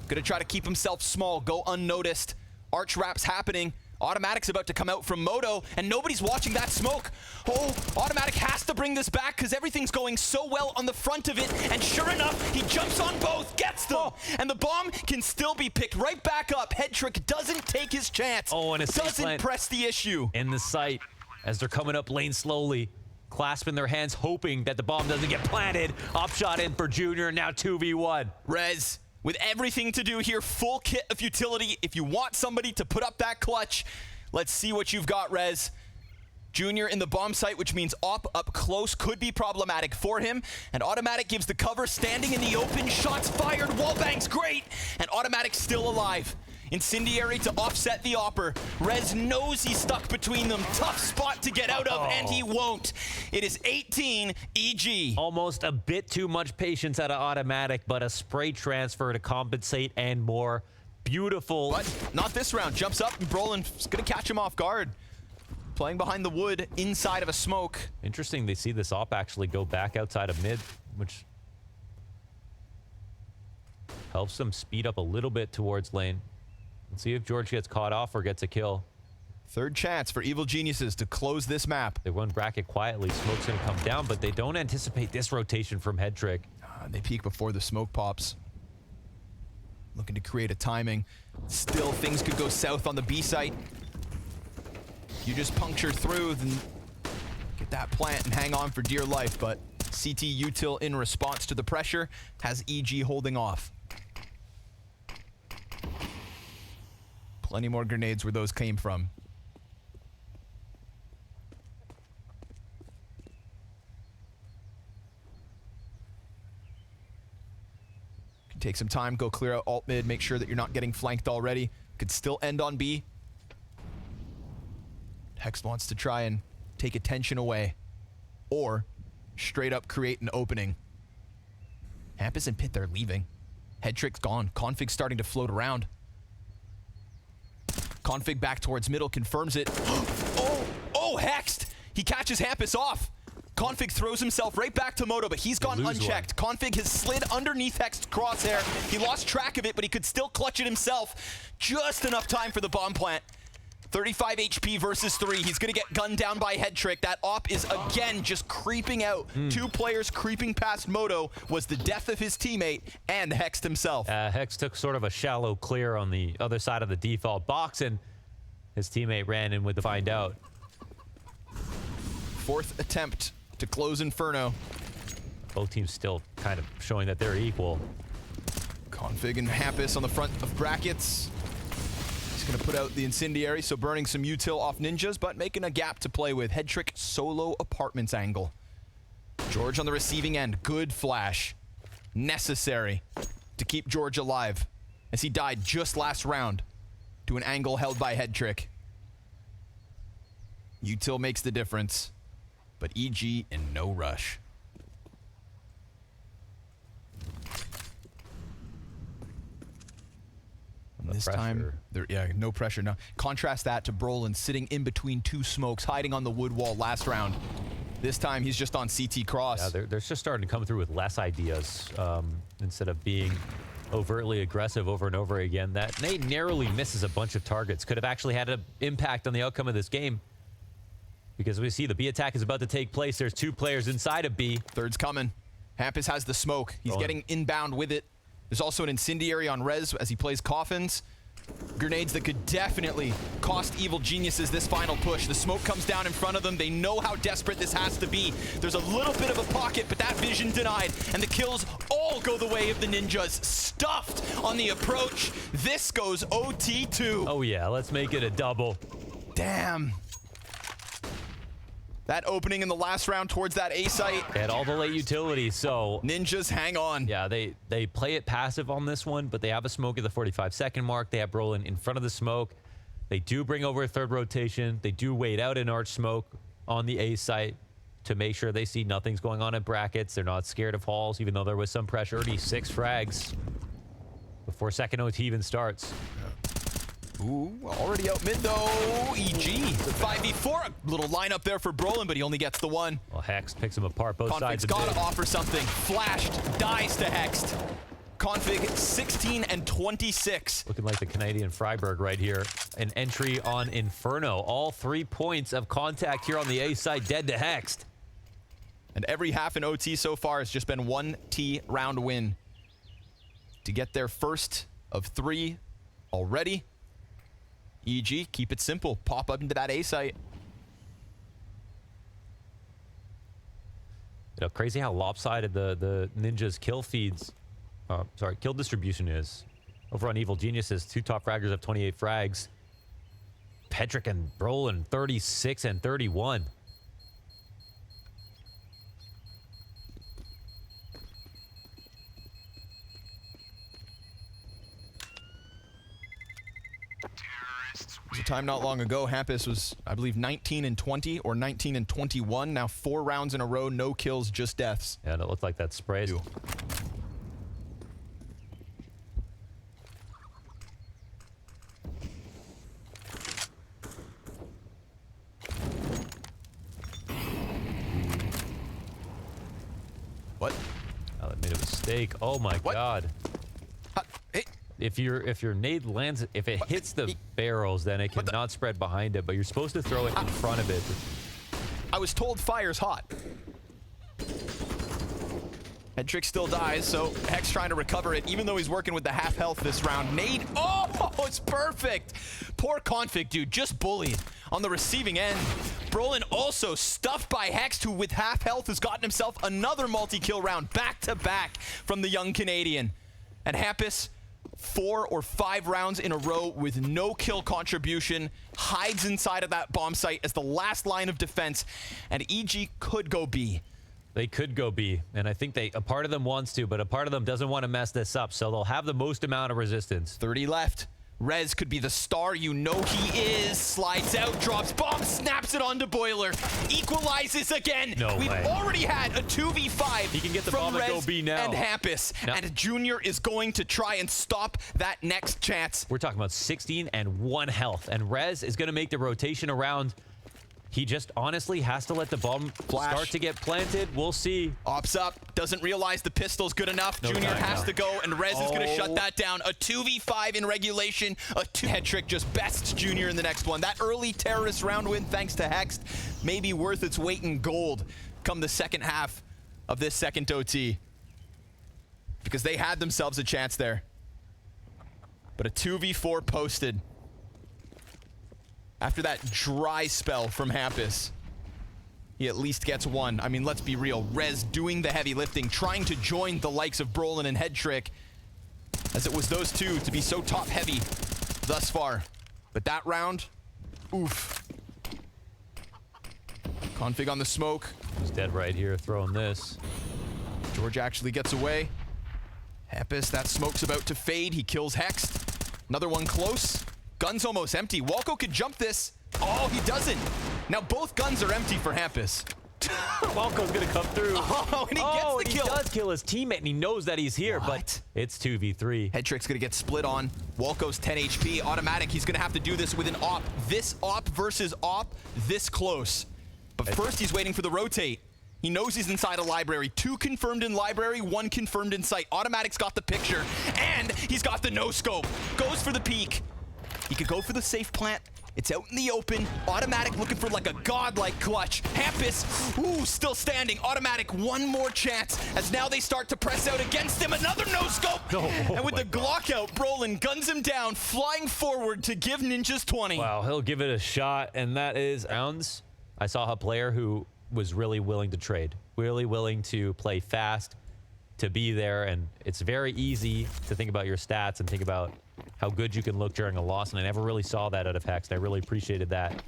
Gonna try to keep himself small, go unnoticed. Arch wraps happening. Automatic's about to come out from Moto, and nobody's watching that smoke. Oh, Automatic has to bring this back because everything's going so well on the front of it, and sure enough, he jumps on both, gets them, and the bomb can still be picked right back up. Headtrick doesn't take his chance. Oh, and a safe doesn't plant press the issue. in the site as they're coming up lane slowly, clasping their hands, hoping that the bomb doesn't get planted. Op shot in for Junior, now 2v1. Rez, with everything to do here, full kit of utility. If you want somebody to put up that clutch, let's see what you've got, Rez. Junior in the bomb site, which means op up close could be problematic for him. And Automatic gives the cover, standing in the open, shots fired, wallbang's great, and Automatic still alive. Incendiary to offset the Opper. Rez knows he's stuck between them. Tough spot to get out of, and he won't. It is 18 EG. Almost a bit too much patience out of automatic, but a spray transfer to compensate and more. Beautiful. But not this round. Jumps up, and Brolin's going to catch him off guard. Playing behind the wood, inside of a smoke. Interesting, they see this op actually go back outside of mid, which helps them speed up a little bit towards lane. Let's see if George gets caught off or gets a kill. Third chance for Evil Geniuses to close this map. They run bracket quietly. Smoke's going to come down, but they don't anticipate this rotation from Headtrick. They peek before the smoke pops. Looking to create a timing. Still, things could go south on the B site. You just puncture through, then get that plant and hang on for dear life, but CT Util in response to the pressure has EG holding off. Plenty more grenades where those came from. Can take some time, go clear out alt mid, make sure that you're not getting flanked already. Could still end on B. Hex wants to try and take attention away, or straight up create an opening. Hampus and Pit, they're leaving. Headtrick's gone. Config starting to float around. Config back towards middle, confirms it. Oh, Hexed! He catches Hampus off. Config throws himself right back to Moto, but he's gone unchecked. Config has slid underneath Hexed's crosshair. He lost track of it, but he could still clutch it himself. Just enough time for the bomb plant. 35 HP versus 3. He's going to get gunned down by Headtrick. That op is again just creeping out. 2 players creeping past Moto was the death of his teammate and Hexed himself. Hex took sort of a shallow clear on the other side of the default box, and his teammate ran in with the find out. 4th attempt to close Inferno. Both teams still kind of showing that they're equal. Config and Hampus on the front of brackets. Gonna put out the Incendiary, so burning some util off Ninjas, but making a gap to play with. Headtrick solo apartments angle. George on the receiving end. Good flash. Necessary to keep George alive, as he died just last round to an angle held by Headtrick. Util makes the difference, but EG in no rush. This time, no pressure now. Contrast that to Brolin sitting in between 2 smokes, hiding on the wood wall last round. This time, he's just on CT cross. Yeah, they're just starting to come through with less ideas instead of being overtly aggressive over and over again. That Nate narrowly misses a bunch of targets. Could have actually had an impact on the outcome of this game, because we see the B attack is about to take place. There's 2 players inside of B. Third's coming. Hampus has the smoke. He's getting inbound with it. There's also an Incendiary on Rez as he plays Coffins. Grenades that could definitely cost Evil Geniuses this final push. The smoke comes down in front of them. They know how desperate this has to be. There's a little bit of a pocket, but that vision denied. And the kills all go the way of the Ninjas. Stuffed on the approach. This goes OT2. Oh yeah, let's make it a double. Damn. That opening in the last round towards that A site. They had all the late utilities, so Ninjas hang on. yeah, they play it passive on this one, but they have a smoke at the 45-second mark. They have Brolin in front of the smoke. They do bring over a 3rd rotation. They do wait out an arch smoke on the A site to make sure they see nothing's going on in brackets. They're not scared of halls, even though there was some pressure. Already 6 frags before second OT even starts. Ooh, already out mid though. EG, 5v4, a little lineup there for Brolin, but he only gets the 1. Well, Hex picks him apart both sides Config's of gotta mid. offer something. Flashed, dies to Hexed. Config 16 and 26. Looking like the Canadian Freiburg right here. An entry on Inferno. All 3 points of contact here on the A side, dead to Hexed. And every half in OT so far has just been 1 T round win. To get their first of 3 already. EG, keep it simple. Pop up into that A site. You know, crazy how lopsided the Ninjas kill feeds, kill distribution is. Over on Evil Geniuses, 2 top fraggers have 28 frags. Headtrick and Brolin, 36 and 31. There's a time not long ago, Hampus was, I believe, 19 and 20 or 19 and 21. Now 4 rounds in a row, no kills, just deaths. Yeah, and it looked like that spray. What? Oh, that made a mistake. Oh my What? God. Hey, If your nade lands, if it hits the barrels, then it cannot spread behind it, but you're supposed to throw it in front of it. I was told fire's hot. Hedrick still dies, so Hex trying to recover it, even though he's working with the half health this round. Nade, oh, it's perfect. Poor Config, dude, just bullied on the receiving end. Brolin also stuffed by Hex, who with half health has gotten himself another multi-kill round back-to-back from the young Canadian. And Hampus, 4 or 5 rounds in a row with no kill contribution, hides inside of that bomb site as the last line of defense, and EG could go B. They could go B, and I think a part of them wants to, but a part of them doesn't want to mess this up, so they'll have the most amount of resistance. 30 left. Rez could be the star, you know he is. Slides out, drops bomb, snaps it onto Boiler. Equalizes again. No We've way. already had a 2v5 He can get the from bomb and Rez go B now. and Hampus. No. And Junior is going to try and stop that next chance. We're talking about 16 and 1 health, and Rez is going to make the rotation around. He just honestly has to let the bomb Flash. start to get planted. We'll see. Ops up, doesn't realize the pistol's good enough. No Junior time has now. to go, and Rez is going to shut Oh. that down. A 2v5 in regulation, a 2 trick just bests Junior in the next one. That early terrorist round win, thanks to Hex, may be worth its weight in gold come the second half of this second OT. Because they had themselves a chance there. But a 2v4 posted after that dry spell from Hampus. He at least gets one. I mean, let's be real. Rez doing the heavy lifting, trying to join the likes of Brolin and Headtrick, as it was those two to be so top heavy thus far. But that round, oof. Config on the smoke. He's dead right here throwing this. George actually gets away. Hampus, that smoke's about to fade. He kills Hex. Another one close. Gun's almost empty. Walco could jump this. Oh, he doesn't. Now both guns are empty for Hampus. Walco's going to come through. Oh, and he gets the and kill. he does kill his teammate, and he knows that he's here, What? but it's 2v3. Headtrick's gonna get split on. Walco's 10 HP. Automatic, he's gonna have to do this with an op. This op versus op, this close. But first he's waiting for the rotate. He knows he's inside a library. 2 confirmed in library, 1 confirmed in sight. Automatic's got the picture, and he's got the no-scope. Goes for the peek. He could go for the safe plant. It's out in the open. Automatic looking for like a godlike clutch. Hampus, ooh, still standing. Automatic, one more chance as now they start to press out against him. Another no-scope. No, oh and with my the Glock out, Brolin guns him down, flying forward to give Ninjas 20. Wow, he'll give it a shot, and that is rounds. I saw a player who was really willing to trade, really willing to play fast, to be there, and it's very easy to think about your stats and think about how good you can look during a loss, and I never really saw that out of Hex, and I really appreciated that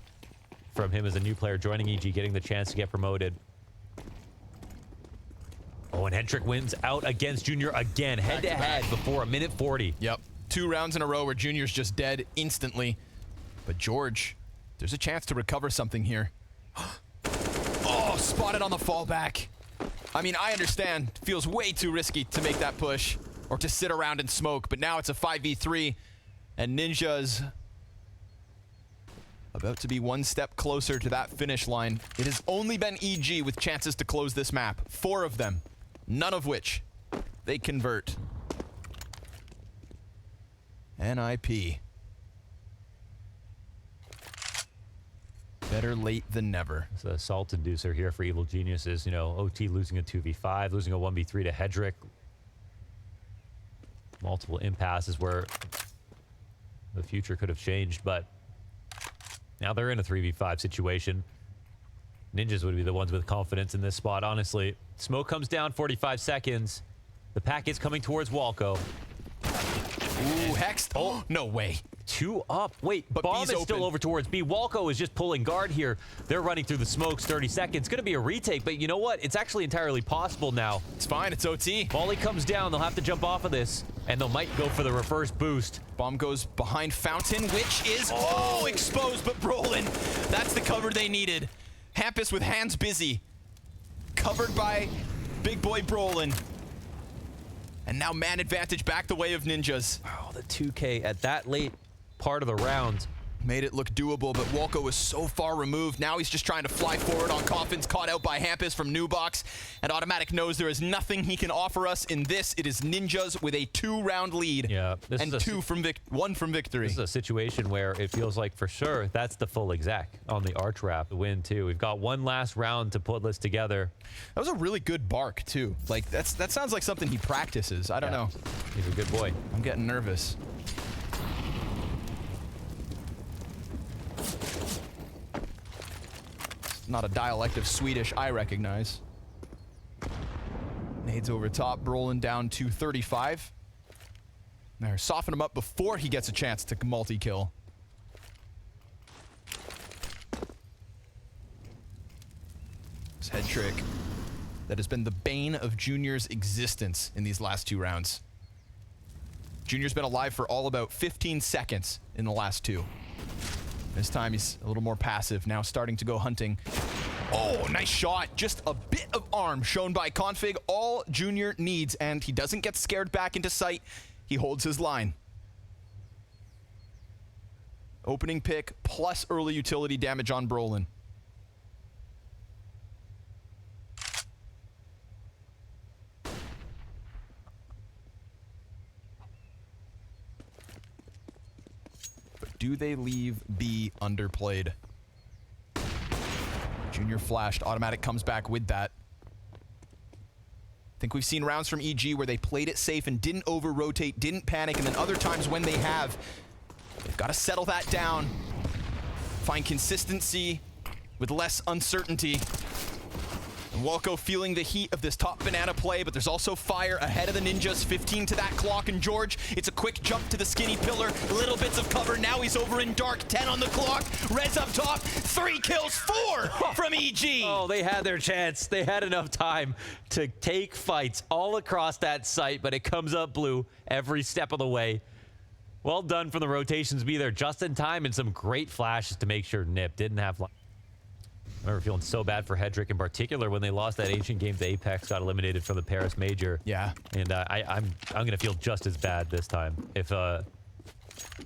from him as a new player joining EG, getting the chance to get promoted. Oh, and Headtrick wins out against Junior again, head-to-head before a minute 40. Yep. 2 rounds in a row where Junior's just dead instantly. But George, there's a chance to recover something here. Oh, spotted on the fallback. I mean, I understand. Feels way too risky to make that push or to sit around and smoke, but now it's a 5v3, and Ninja's about to be one step closer to that finish line. It has only been EG with chances to close this map. 4 of them, none of which they convert. NIP. Better late than never. It's an assault inducer here for Evil Geniuses. You know, OT losing a 2v5, losing a 1v3 to Headrick. Multiple impasses where the future could have changed, but now they're in a 3v5 situation. Ninjas would be the ones with confidence in this spot, honestly. Smoke comes down, 45 seconds. The packet's coming towards Walco. Ooh, Hexed. Oh, no way. 2 up. Wait, But Bomb B's is still open. over towards B. Walco is just pulling guard here. They're running through the smokes, 30 seconds. Going to be a retake, but you know what? It's actually entirely possible now. It's fine. It's OT. Volley comes down. They'll have to jump off of this, and they might go for the reverse boost. Bomb goes behind Fountain, which is, exposed, but Brolin. That's the cover they needed. Hampus with hands busy. Covered by big boy Brolin. And now man advantage back the way of Ninjas. Oh, the 2K at that late part of the round. Made it look doable, but Walco was so far removed. Now he's just trying to fly forward on Coffins, caught out by Hampus from Nubox. And Automatic knows there is nothing he can offer us in this. It is Ninjas with a 2-round lead. Yeah, this and is a one from victory. This is a situation where it feels like for sure that's the full exec on the arch wrap to win too. We've got one last round to put this together. That was a really good bark too. Like that sounds like something he practices. I don't know. He's a good boy. I'm getting nervous. It's not a dialect of Swedish I recognize. Nades over top, Brolin down to 35. There, soften him up before he gets a chance to multi-kill. This head trick that has been the bane of Junior's existence in these last 2 rounds. Junior's been alive for all about 15 seconds in the last 2. This time he's a little more passive, now starting to go hunting. Oh, nice shot. Just a bit of arm shown by Config. All Junior needs, and he doesn't get scared back into sight. He holds his line. Opening pick plus early utility damage on Brolin. But do they leave B underplayed? Junior flashed. Automatic comes back with that. I think we've seen rounds from EG where they played it safe and didn't over-rotate, didn't panic, and then other times when they have, they've got to settle that down, find consistency with less uncertainty. And Walco feeling the heat of this top banana play, but there's also fire ahead of the Ninjas. 15 to that clock, and George, it's a quick jump to the skinny pillar. Little bits of cover. Now he's over in dark. 10 on the clock. Red's up top. 3 kills, 4 from EG. Oh, they had their chance. They had enough time to take fights all across that site, but it comes up blue every step of the way. Well done for the rotations be there just in time, and some great flashes to make sure Nip didn't have... I remember feeling so bad for Hedrick in particular when they lost that Asian game to Apex, got eliminated from the Paris Major. Yeah. And I'm going to feel just as bad this time if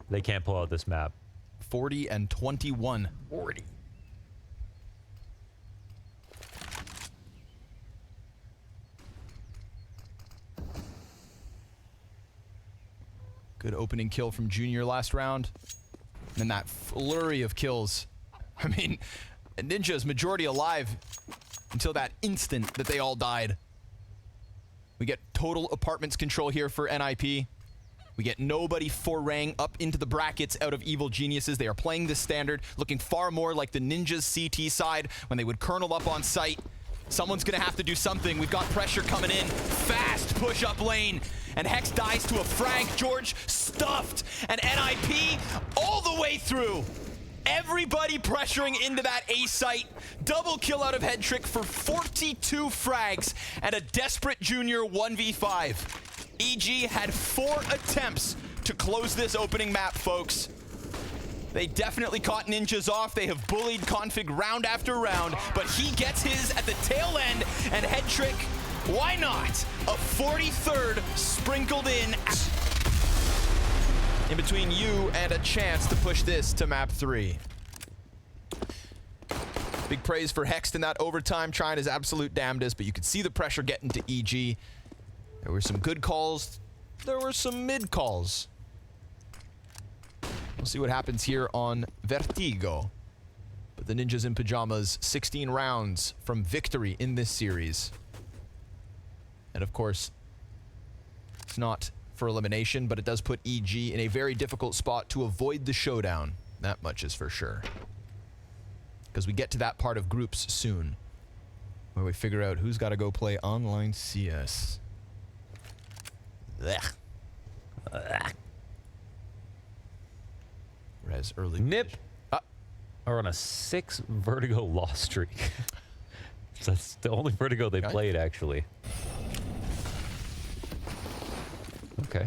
they can't pull out this map. 40 and 21. 40. Good opening kill from Junior last round. And then that flurry of kills. I mean, Ninja's majority alive until that instant that they all died. We get total apartments control here for NIP. We get nobody foraying up into the brackets out of Evil Geniuses. They are playing this standard, looking far more like the Ninjas CT side when they would kernel up on site. Someone's gonna have to do something. We've got pressure coming in. Fast push up lane. And Hex dies to a frag. George stuffed. And NIP all the way through. Everybody pressuring into that A site. Double kill out of Hedrick for 42 frags and a desperate Junior 1v5. EG had 4 attempts to close this opening map, folks. They definitely caught Ninjas off. They have bullied Config round after round, but he gets his at the tail end, and Hedrick, why not? A 43rd sprinkled in between you and a chance to push this to map 3. Big praise for Hext in that overtime, trying his absolute damnedest, but you could see the pressure getting to EG. There were some good calls. There were some mid calls. We'll see what happens here on Vertigo. But the Ninjas in Pajamas, 16 rounds from victory in this series. And of course, it's not for elimination, but it does put EG in a very difficult spot to avoid the showdown. That much is for sure. Because we get to that part of groups soon, where we figure out who's got to go play online CS. Blech. Rez early. Nip are on a 6 Vertigo loss streak. So that's the only Vertigo they played, actually. Okay.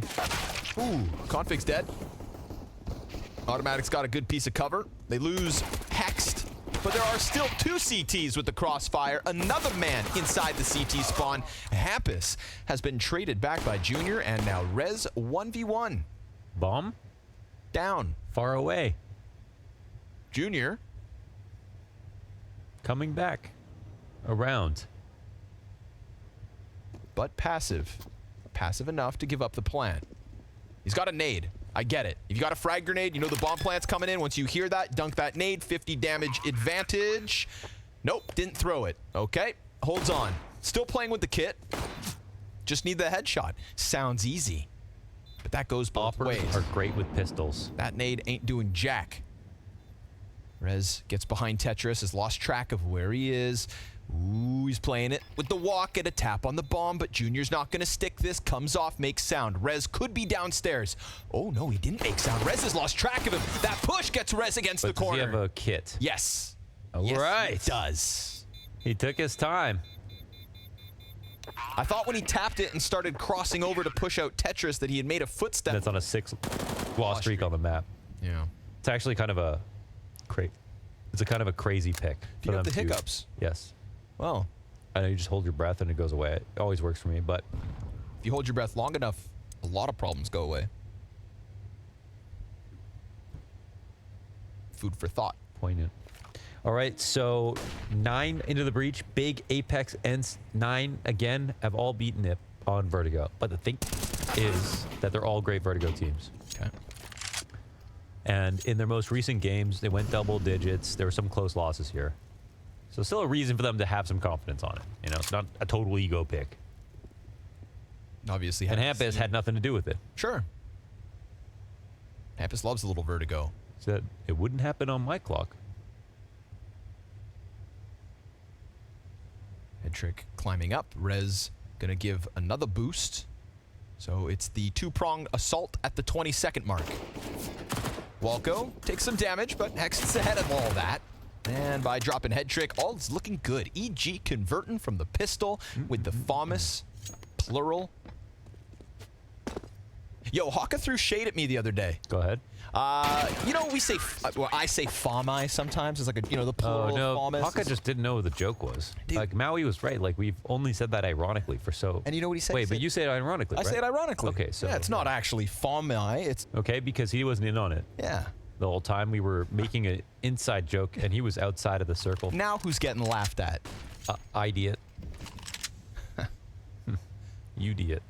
Ooh, Config's dead. Automatic's got a good piece of cover. They lose Hexed, but there are still 2 CTs with the crossfire. Another man inside the CT spawn. Hampus has been traded back by Junior, and now Rez 1v1. Bomb? Down. Far away. Junior. Coming back. Around. But passive. Passive enough to give up the plant. He's got a nade. I get it. If you got a frag grenade, you know the bomb plant's coming in. Once you hear that, dunk that nade. 50 damage advantage. Nope, didn't throw it. Okay, holds on. Still playing with the kit. Just need the headshot. Sounds easy. But that goes both Oppers ways. are great with pistols. That nade ain't doing jack. Rez gets behind Tetris, has lost track of where he is. Ooh, he's playing it with the walk and a tap on the bomb, but Junior's not going to stick this. Comes off, makes sound. Rez could be downstairs. Oh, no, he didn't make sound. Rez has lost track of him. That push gets Rez against the corner. Does he have a kit? Yes. All Yes, right. he does. He took his time. I thought when he tapped it and started crossing over to push out Tetris that he had made a footstep. That's on a 6 loss streak on the map. Yeah. It's actually kind of a it's a kind of a crazy pick. Do you for have them the to- hiccups? Yes. Well, I know you just hold your breath and it goes away. It always works for me, but if you hold your breath long enough, a lot of problems go away. Food for thought. poignant. All right, so 9 into the breach. Big Apex and 9 again have all beaten it on Vertigo. But the thing is that they're all great Vertigo teams. Okay. And in their most recent games, they went double digits. There were some close losses here. So still a reason for them to have some confidence on it. You know, it's not a total ego pick. Obviously. And haven't Hampus seen- had nothing to do with it. Sure. Hampus loves a little vertigo. So that it wouldn't happen on my clock. Head trick climbing up. Rez gonna give another boost. So it's the 2-pronged assault at the 20-second mark. Walco takes some damage, but Hex is ahead of all that. And by dropping head trick, all is looking good. EG converting from the pistol with the FAMAS plural. Yo, Haka threw shade at me the other day. Go ahead. You know, we say, well, I say FAMI sometimes. It's like, a, you know, the plural Oh, no. of FAMAS. Haka just didn't know what the joke was. Dude. Like, Maui was right. Like, we've only said that ironically for so... And you know what he said? Wait, He but said- you say it ironically, I right? say it ironically. Okay, so... Yeah, it's not actually FAMI. It's, Okay, because he wasn't in on it. yeah. The whole time we were making an inside joke, and he was outside of the circle. Now who's getting laughed at? Idiot. You idiot.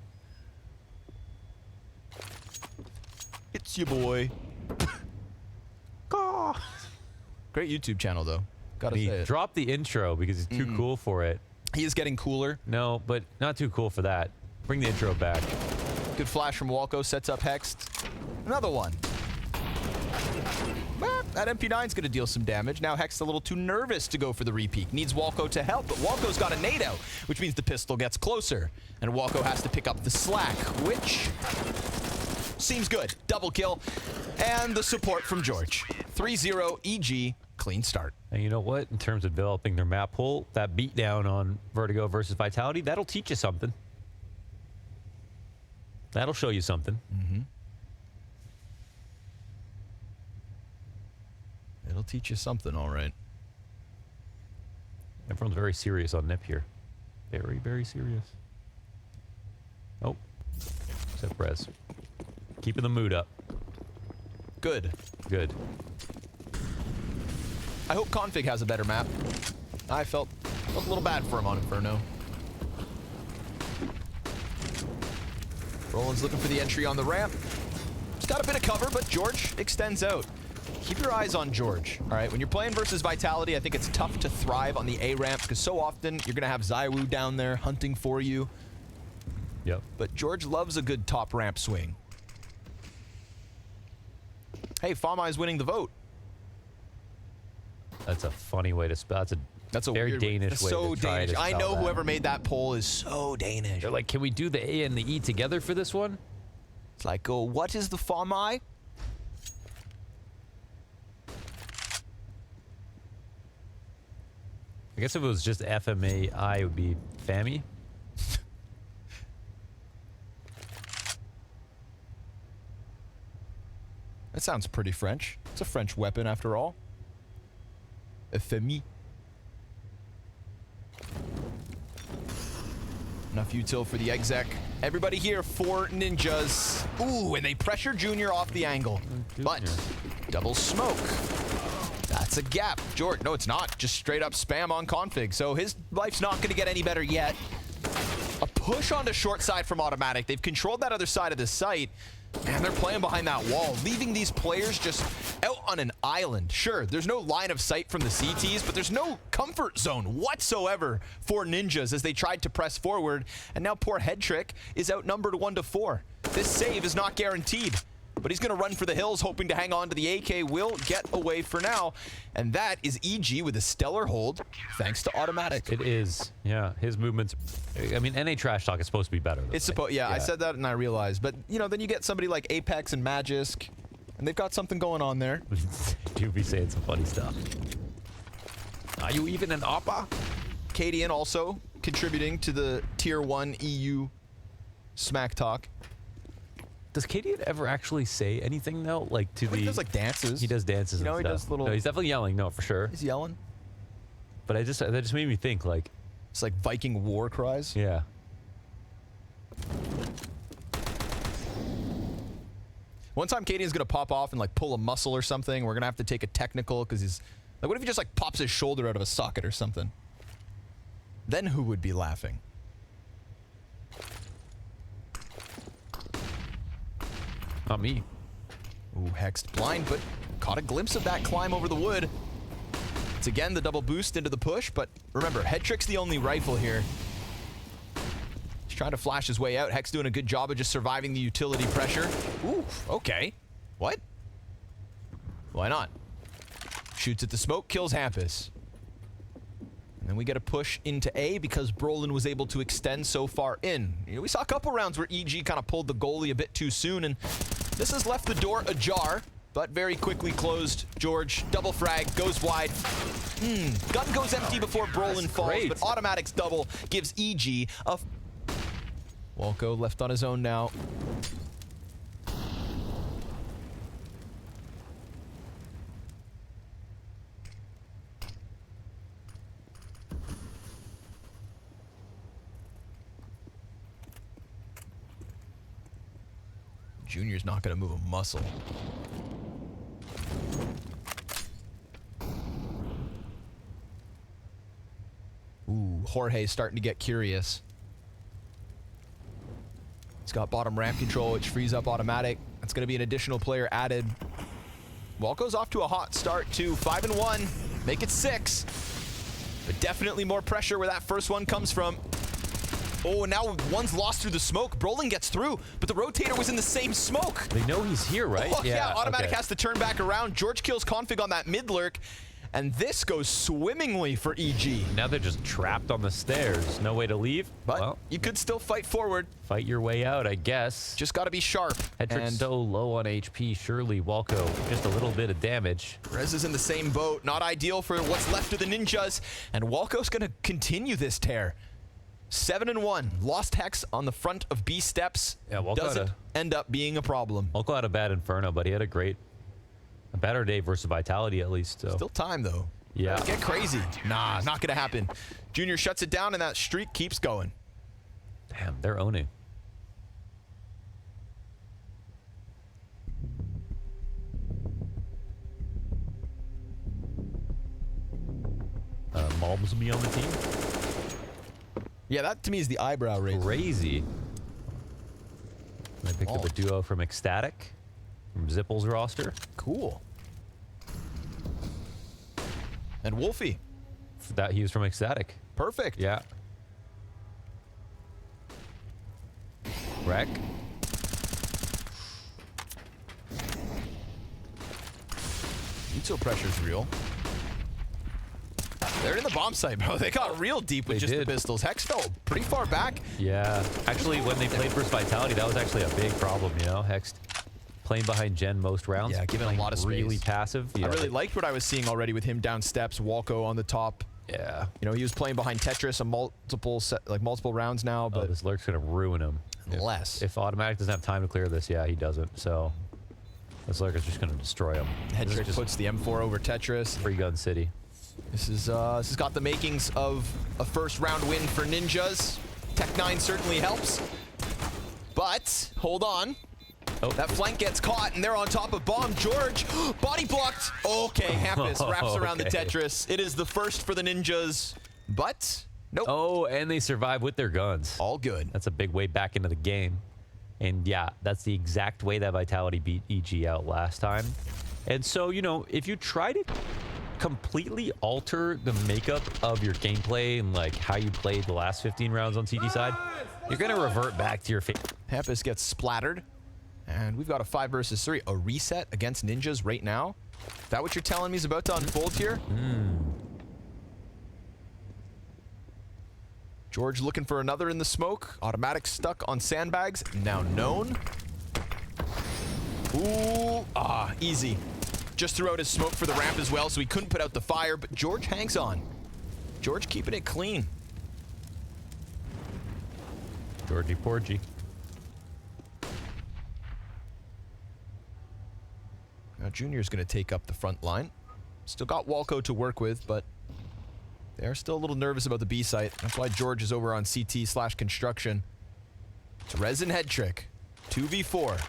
It's your boy. Great YouTube channel, though. Gotta He say it. dropped the intro because he's too cool for it. He is getting cooler. No, but not too cool for that. Bring the intro back. Good flash from Walco. Sets up Hex. Another one. Well, that MP9's going to deal some damage. Now Hex is a little too nervous to go for the repeat. Needs Walco to help, but Walco's got a nade out, which means the pistol gets closer. And Walco has to pick up the slack, which seems good. Double kill. And the support from George. 3-0 EG. Clean start. And you know what? In terms of developing their map pool, that beatdown on Vertigo versus Vitality, that'll teach you something. That'll show you something. It'll teach you something, all right. Everyone's very serious on Nip here. Very, very serious. Oh. Except Rez. Keeping the mood up. Good. Good. I hope Config has a better map. I felt a little bad for him on Inferno. Roland's looking for the entry on the ramp. He's got a bit of cover, but George extends out. Keep your eyes on George, all right? When you're playing versus Vitality, I think it's tough to thrive on the A ramp because so often you're going to have Zywoo down there hunting for you. Yep. But George loves a good top ramp swing. Hey, Fama is winning the vote. That's a funny way to spell. That's a very weird Danish That's way so to try Danish. to I spell know that. whoever made that poll is so Danish. They're like, can we do the A and the E together for this one? It's like, oh, what is the Fama? I guess if it was just FMAI, it would be Fammy. That sounds pretty French. It's a French weapon after all. FMI. Enough util for the exec. Everybody here, 4 ninjas. Ooh, and they pressure Junior off the angle. But double smoke. That's a gap. George, no, it's not. Just straight up spam on config. So his life's not going to get any better yet. A push onto short side from Automatic. They've controlled that other side of the site. Man, they're playing behind that wall, leaving these players just out on an island. Sure, there's no line of sight from the CTs, but there's no comfort zone whatsoever for Ninjas as they tried to press forward. And now poor Headtrick is outnumbered 1-4. This save is not guaranteed, but he's going to run for the hills, hoping to hang on to the AK. Will get away for now. And that is EG with a stellar hold, thanks to Automatic. It is. Yeah, his movements. I mean, NA Trash Talk is supposed to be better. It's supposed, yeah, I said that and I realized. But, you know, then you get somebody like Apex and Magisk, and they've got something going on there. You be saying some funny stuff. Are you even an APA? Cadian also contributing to the Tier 1 EU smack talk. Does Cadian ever actually say anything though? Like to the. He does like dances. He does dances. You know, and he stuff. does little. No, he's definitely yelling. No, for sure. He's yelling. But that just made me think. Like, it's like Viking war cries. yeah. One time Cadian's gonna pop off and like pull a muscle or something. We're gonna have to take a technical because he's like, what if he just like pops his shoulder out of a socket or something? Then who would be laughing? Not me. Ooh, Hexed blind, but caught a glimpse of that climb over the wood. It's again the double boost into the push, but remember, Headtrick's the only rifle here. He's trying to flash his way out. Hex doing a good job of just surviving the utility pressure. Ooh, okay. What? Why not? Shoots at the smoke, kills Hampus. And then we get a push into A because Brolin was able to extend so far in. You know, we saw a couple rounds where EG kind of pulled the goalie a bit too soon, and this has left the door ajar, but very quickly closed. George, double frag, goes wide. Gun goes empty before Brolin falls, great. but Automatic's double gives EG a... Walco left on his own now. Junior's not going to move a muscle. Ooh, Jorge's starting to get curious. He's got bottom ramp control, which frees up Automatic. That's going to be an additional player added. Walco's off to a hot start, too. 5-1. Make it 6. But definitely more pressure where that first one comes from. Oh, and now one's lost through the smoke. Brolin gets through, but the rotator was in the same smoke. They know he's here, right? Oh, yeah, Automatic okay. has to turn back around. George kills config on that mid lurk, and this goes swimmingly for EG. Now they're just trapped on the stairs. No way to leave. But well, you could still fight forward. fight your way out, I guess. Just got to be sharp. Headtrick's And so low on HP. Surely Walco, just a little bit of damage. Rez is in the same boat. Not ideal for what's left of the Ninjas. And Walco's going to continue this tear. 7-1. Lost Hex on the front of B steps. Yeah, Walco doesn't end up being a problem. Walco had a bad Inferno, but he had a better day versus Vitality at least. So. Still time, though. Yeah. Let's get crazy. Nah, not going to happen. Junior shuts it down, and that streak keeps going. Damn, they're owning. Malmsby on the team. Yeah, that to me is the eyebrow raise. Crazy. I picked up a duo from Ecstatic, from Zippel's roster. Cool. And Wolfie. That he was from Ecstatic. Perfect. Yeah. Wreck. Util pressure's real. They're in the bomb site, bro. They got real deep with They just did. the pistols. Hex fell pretty far back. Yeah. Actually, when they played versus Vitality, that was actually a big problem, you know? Hex playing behind Gen most rounds. Yeah, giving a playing lot of really space. passive. Yeah, I really liked what I was seeing already with him down steps, Walco on the top Yeah. You know, he was playing behind Tetris on multiple rounds now, Oh, but this lurk's going to ruin him. less. If Automatic doesn't have time to clear this, yeah, he doesn't. So this lurk is just going to destroy him. This is Hedrick just puts the M4 over Tetris. free gun city. This has got the makings of a first round win for Ninjas. Tech9 certainly helps. But, hold on. Oh, That flank gets caught, and they're on top of Bomb. George, body blocked. Okay, Hampus wraps around the Okay. Tetris. It is the first for the Ninjas, but nope, Oh, and they survive with their guns. all good. That's a big way back into the game. And yeah, that's the exact way that Vitality beat EG out last time. And so, you know, if you try to completely alter the makeup of your gameplay and like how you played the last 15 rounds on CT side, you're going to revert back to your Hampus gets splattered, and we've got a 5 versus 3. A reset against Ninjas right now. Is that what you're telling me is about to unfold here? George looking for another in the smoke. Automatic stuck on sandbags. Now known. Ooh, easy. Just threw out his smoke for the ramp as well, so he couldn't put out the fire, but George hangs on. George keeping it clean. Georgie Porgy. Now Junior's going to take up the front line. Still got Walco to work with, but they're still a little nervous about the B site. That's why George is over on CT/construction. It's Rez and Head Trick. 2v4.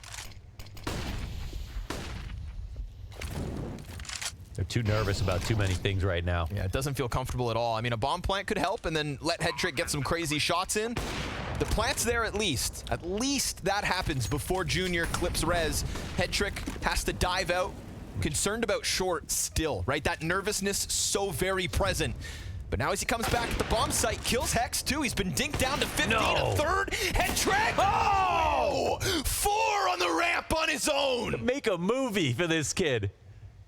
They're too nervous about too many things right now. Yeah, it doesn't feel comfortable at all. I mean, a bomb plant could help and then let Head Trick get some crazy shots in. The plant's there at least. At least that happens before Junior clips Rez. Head Trick has to dive out. Concerned about short still, right? That nervousness so very present. But now as he comes back at the bomb site, kills Hex too. He's been dinked down to 15. No. A third. Head Trick. Oh! 4 on the ramp on his own. Make a movie for this kid.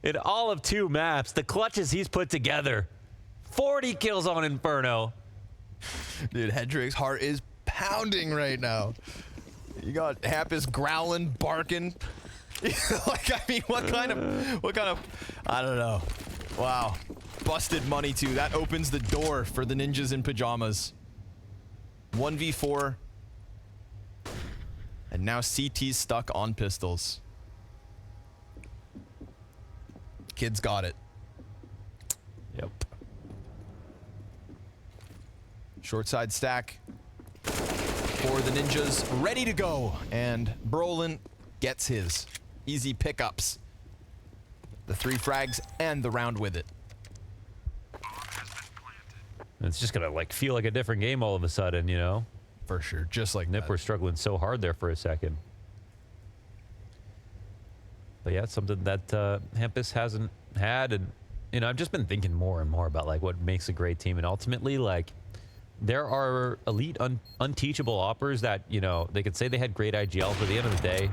In all of 2 maps, the clutches he's put together. 40 kills on Inferno. Dude, Hedrick's heart is pounding right now. You got Hampus growling, barking. Like, I mean, what kind of, I don't know. Wow. Busted money, too. That opens the door for the Ninjas in pajamas. 1v4. And now CT's stuck on pistols. Kid's got it. Yep. Short side stack for the Ninjas, ready to go. And Brolin gets his. Easy pickups. The 3 frags and the round with it. It's just going to like feel like a different game all of a sudden, you know? For sure, just like Nip that. were struggling so hard there for a second. But yeah, it's something that Hampus hasn't had. And, you know, I've just been thinking more and more about like what makes a great team. And ultimately, like, there are elite unteachable oppers that, you know, they could say they had great IGLs, but at the end of the day,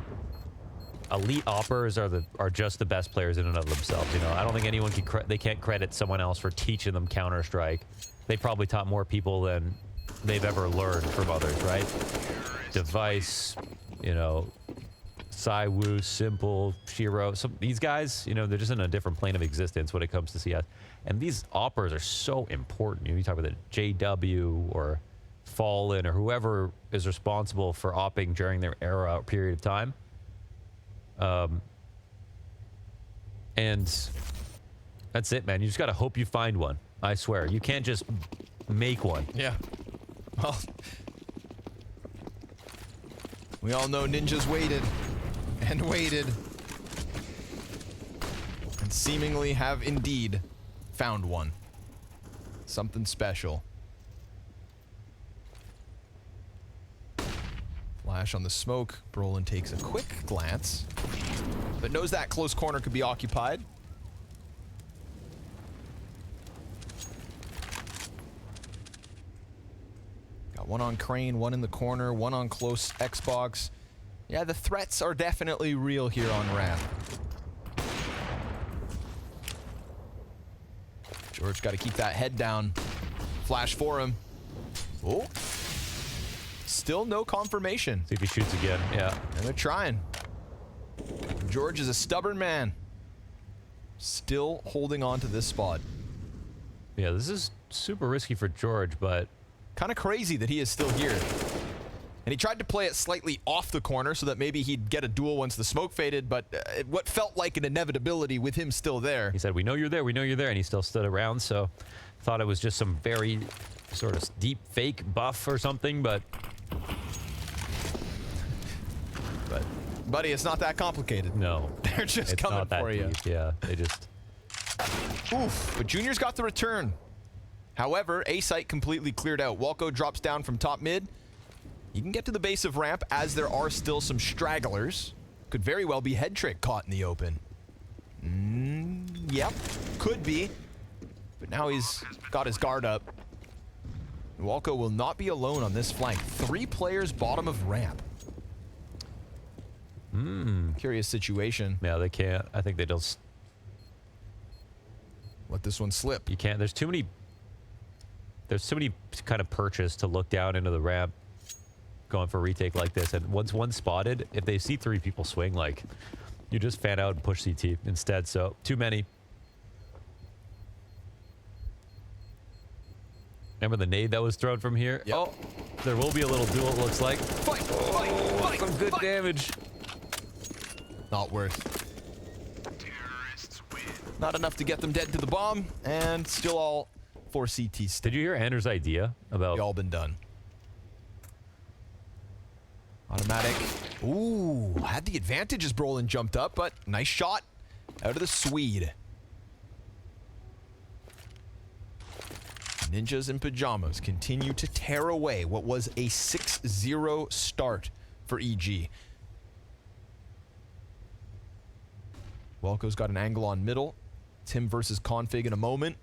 elite oppers are just the best players in and of themselves. You know, I don't think anyone can they can't credit someone else for teaching them Counter-Strike. They probably taught more people than they've ever learned from others, right? Device, you know, Saiwu, Simple, Shiro. These guys, you know, they're just in a different plane of existence when it comes to CS. And these oppers are so important. You know, you talk about the JW or Fallen or whoever is responsible for opping during their era or period of time. And that's it, man. You just got to hope you find one. I swear. You can't just make one. Yeah. Well, we all know Ninjas waited and waited and seemingly have indeed found one. Something special. Flash on the smoke. Brolin takes a quick glance, but knows that close corner could be occupied. Got one on Crane, one in the corner, one on close Xbox. Yeah, the threats are definitely real here on ramp. George got to keep that head down. Flash for him. Oh. Still no confirmation. See if he shoots again. Yeah. And they're trying. George is a stubborn man. Still holding on to this spot. Yeah, this is super risky for George, but Kind of crazy that he is still here. And he tried to play it slightly off the corner so that maybe he'd get a duel once the smoke faded, but what felt like an inevitability with him still there. he said, "We know you're there. We know you're there," and he still stood around. So, thought it was just some very sort of deep fake buff or something, but Buddy, it's not that complicated. no, They're just it's coming not that for you. deep. Yeah, they just. Oof, but Junior's got the return. However, A-Site completely cleared out. Walco drops down from top mid. He can get to the base of ramp as there are still some stragglers. Could very well be Head Trick caught in the open. Yep, could be. But now he's got his guard up. Walco will not be alone on this flank. 3 players bottom of ramp. Curious situation. Yeah, they can't. I think they don't. Let this one slip. You can't. There's too many kind of perches to look down into the ramp going for a retake like this. And once one's spotted, if they see 3 people swing, like, you just fan out and push CT instead. So too many. Remember the nade that was thrown from here? Yep. Oh, there will be a little duel, it looks like. Fight, fight, fight, Some good fight. damage. Not worth. Not enough to get them dead to the bomb, and still all 4 CTs. Did you hear Anders' idea about... They all been done. Automatic. Ooh, had the advantage as Brolin jumped up, but nice shot out of the Swede. Ninjas in pajamas continue to tear away what was a 6-0 start for EG. Walco's got an angle on middle. It's him versus Config in a moment.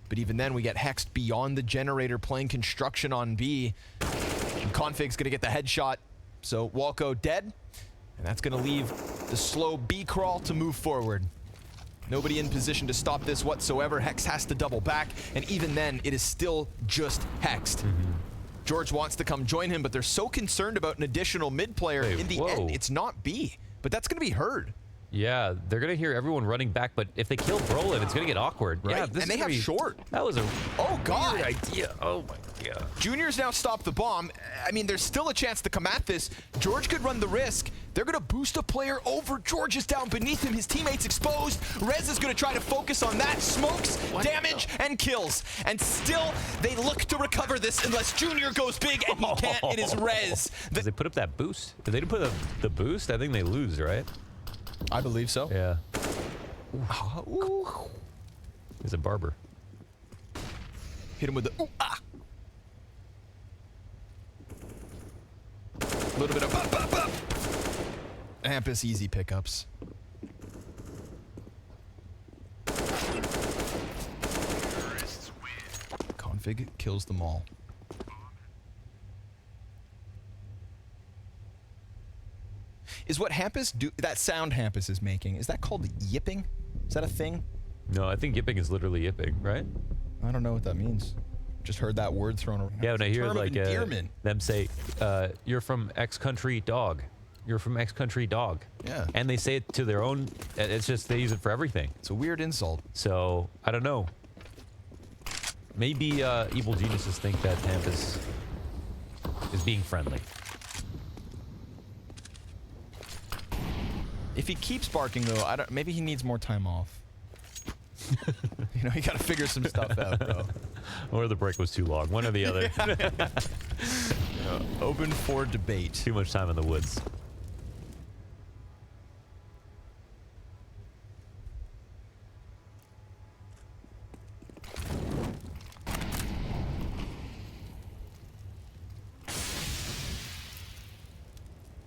But even then, we get hexed beyond the generator playing construction on B. And Config's going to get the headshot. So Walco dead. And that's going to leave the slow B crawl to move forward. Nobody in position to stop this whatsoever. Hex has to double back. And even then, it is still just hexed. George wants to come join him, but they're so concerned about an additional mid player. Hey, in the whoa. end, it's not B. But that's going to be heard. Yeah, they're going to hear everyone running back, but if they kill Brolin, it's going to get awkward. Right. Yeah, this And they is gonna have be- short. That was a Oh, God. weird idea. Oh, my God. Junior's now stopped the bomb. I mean, there's still a chance to come at this. George could run the risk. They're going to boost a player over. George is down beneath him. His teammate's exposed. Rez is going to try to focus on that. Smokes, damage, and kills. And still, they look to recover this unless Junior goes big, and he can't. It is Rez. Did they put up that boost? If they didn't put up the boost, I think they lose, right? I believe so. Yeah. Ooh. He's a barber. Hit him with the ooh, ah. A little bit of up, up, up. Hampus easy pickups. Config kills them all. Is what Hampus do, that sound Hampus is making, is that called yipping? Is that a thing? No, I think yipping is literally yipping, right? I don't know what that means. Just heard that word thrown around. Yeah, when I It's a hear term of like endearment. them say, "You're from X country, dog." You're from X country, dog. Yeah. And they say it to their own. It's just they use it for everything. It's a weird insult. So I don't know. Maybe evil geniuses think that Hampus is being friendly. If he keeps barking though, I don't. Maybe he needs more time off. You know, you gotta figure some stuff out, bro. Or the break was too long. One or the other. Open for debate. Too much time in the woods.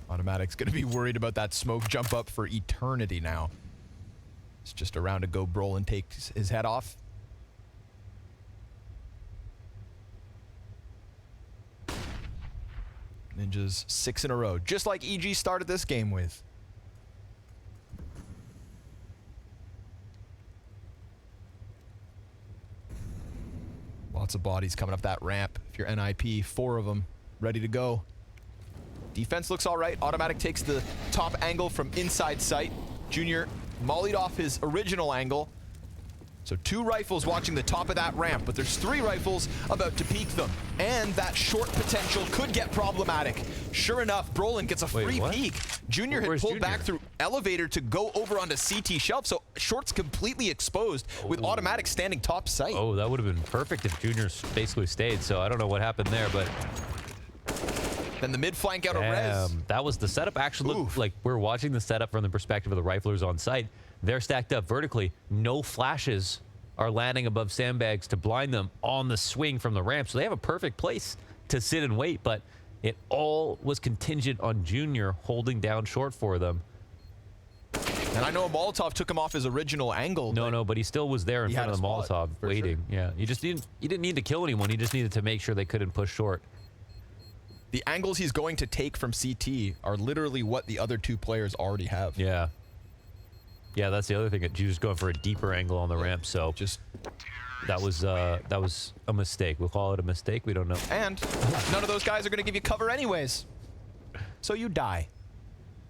Automatic's gonna be worried about that smoke jump up for eternity now. It's just a round to go. Brolin takes his head off. Ninjas 6 in a row, just like EG started this game with. Lots of bodies coming up that ramp. If you're NIP, 4 of them ready to go. Defense looks all right. Automatic takes the top angle from inside sight. Junior mollied off his original angle. So 2 rifles watching the top of that ramp, but there's 3 rifles about to peek them. And that short potential could get problematic. Sure enough, Brolin gets a free what? peek. Junior had Where's pulled Junior? back through elevator to go over onto CT shelf, so short's completely exposed with automatic standing top sight. Oh, that would have been perfect if Junior basically stayed. So I don't know what happened there, but Then the mid flank out of res. that was the setup. Actually looked Oof. like we're watching the setup from the perspective of the riflers on site. They're stacked up vertically. No flashes are landing above sandbags to blind them on the swing from the ramp. So they have a perfect place to sit and wait, but it all was contingent on Junior holding down short for them. And I know a Molotov took him off his original angle. No, but he still was there in He front had of the a spot, Molotov for waiting. Yeah, you didn't need to kill anyone. You just needed to make sure they couldn't push short. The angles he's going to take from CT are literally what the other 2 players already have. Yeah. Yeah, that's the other thing. Juju's going for a deeper angle on the ramp, so Just that was a mistake. We'll call it a mistake. We don't know. And none of those guys are going to give you cover anyways. So you die.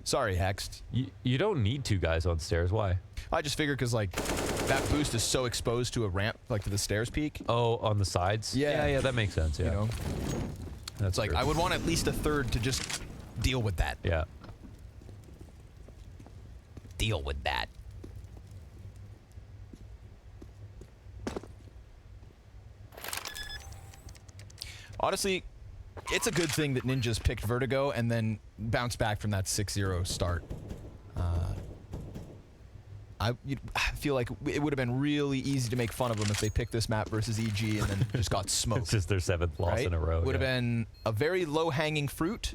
Sorry, Hext. You don't need 2 guys on stairs. Why? I just figured because, like, that boost is so exposed to a ramp, like to the stairs peak. Oh, on the sides? Yeah. Yeah, that makes sense. Yeah. You know? That's It's like, true. I would want at least a third to just deal with that. Yeah. Deal with that. Honestly, it's a good thing that Ninjas picked Vertigo and then bounced back from that 6-0 start. I feel like it would have been really easy to make fun of them if they picked this map versus EG and then just got smoked. It's just their 7th loss right? in a row. Would have yeah. been a very low-hanging fruit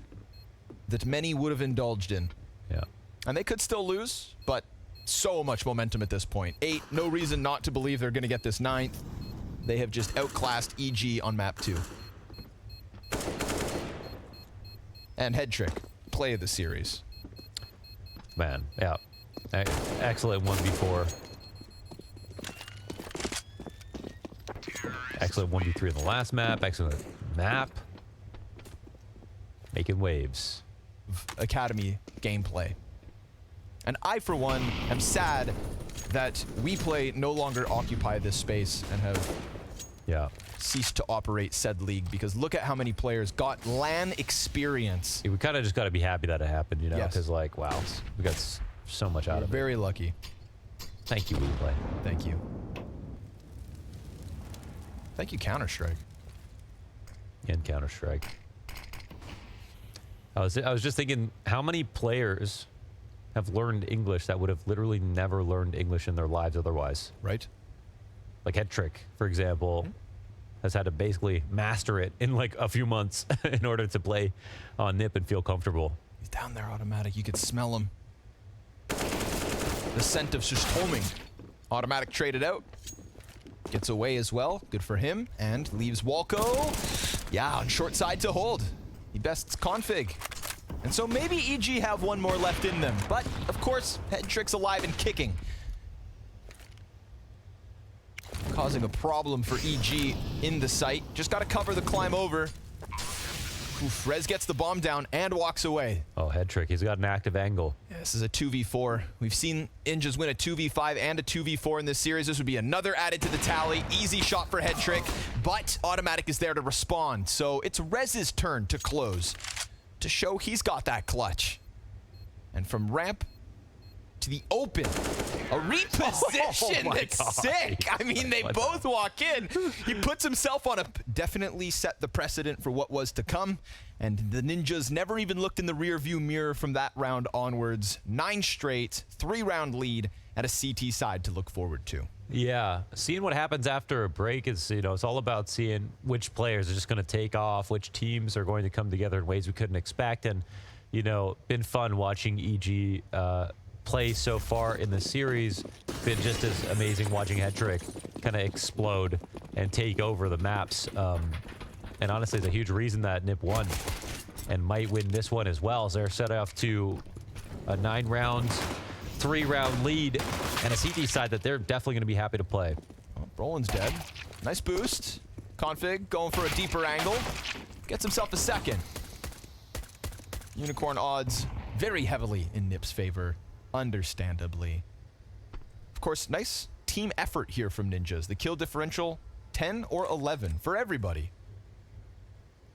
that many would have indulged in. Yeah. And they could still lose, but so much momentum at this point. 8, no reason not to believe they're going to get this 9th. They have just outclassed EG on map 2. And Head Trick, play of the series. Man, yeah. Excellent 1v4. Excellent 1v3 in the last map. Excellent map. Making waves. Academy gameplay. And I, for one, am sad that We Play no longer occupy this space and have Yeah. ceased to operate said league, because look at how many players got LAN experience. We kind of just got to be happy that it happened, you know, Yes. because like, wow, we got so much out We're of it. very lucky. Thank you, WePlay. Thank you. Thank you, Counter-Strike. And Counter-Strike. I was just thinking, how many players have learned English that would have literally never learned English in their lives otherwise? Right? Like Head Trick, for example, has had to basically master it in like a few months in order to play on NIP and feel comfortable. He's down there automatic. You could smell him. The scent of Sustoming. Automatic traded out. Gets away as well. Good for him. And leaves Walco. Yeah, on short side to hold. He bests Config. And so maybe EG have one more left in them. But, of course, Head Trick's alive and kicking. Causing a problem for EG in the site. Just got to cover the climb over. Oof, Rez gets the bomb down and walks away. Oh, Head Trick, he's got an active angle. Yeah, this is a 2v4. We've seen Injas win a 2v5 and a 2v4 in this series. This would be another added to the tally. Easy shot for Head Trick, but Automatic is there to respond. So it's Rez's turn to close, to show he's got that clutch. And from ramp to the open, a reposition Oh my that's God. sick. I mean, they both walk in. He puts himself on a... Definitely set the precedent for what was to come. And the Ninjas never even looked in the rear view mirror from that round onwards. 9 straight, 3-round lead, and a CT side to look forward to. Yeah, seeing what happens after a break is, you know, it's all about seeing which players are just going to take off, which teams are going to come together in ways we couldn't expect. And, you know, been fun watching EG play so far in the series. Been just as amazing watching Head Trick kind of explode and take over the maps. And honestly, it's a huge reason that NIP won and might win this one as well. So they're set off to a 9-round, 3-round lead and a CT side that they're definitely going to be happy to play. Oh, Brolin's dead. Nice boost. Config going for a deeper angle. Gets himself a second. Unicorn odds very heavily in NIP's favor, understandably. Of course, nice team effort here from Ninjas. The kill differential, 10 or 11 for everybody.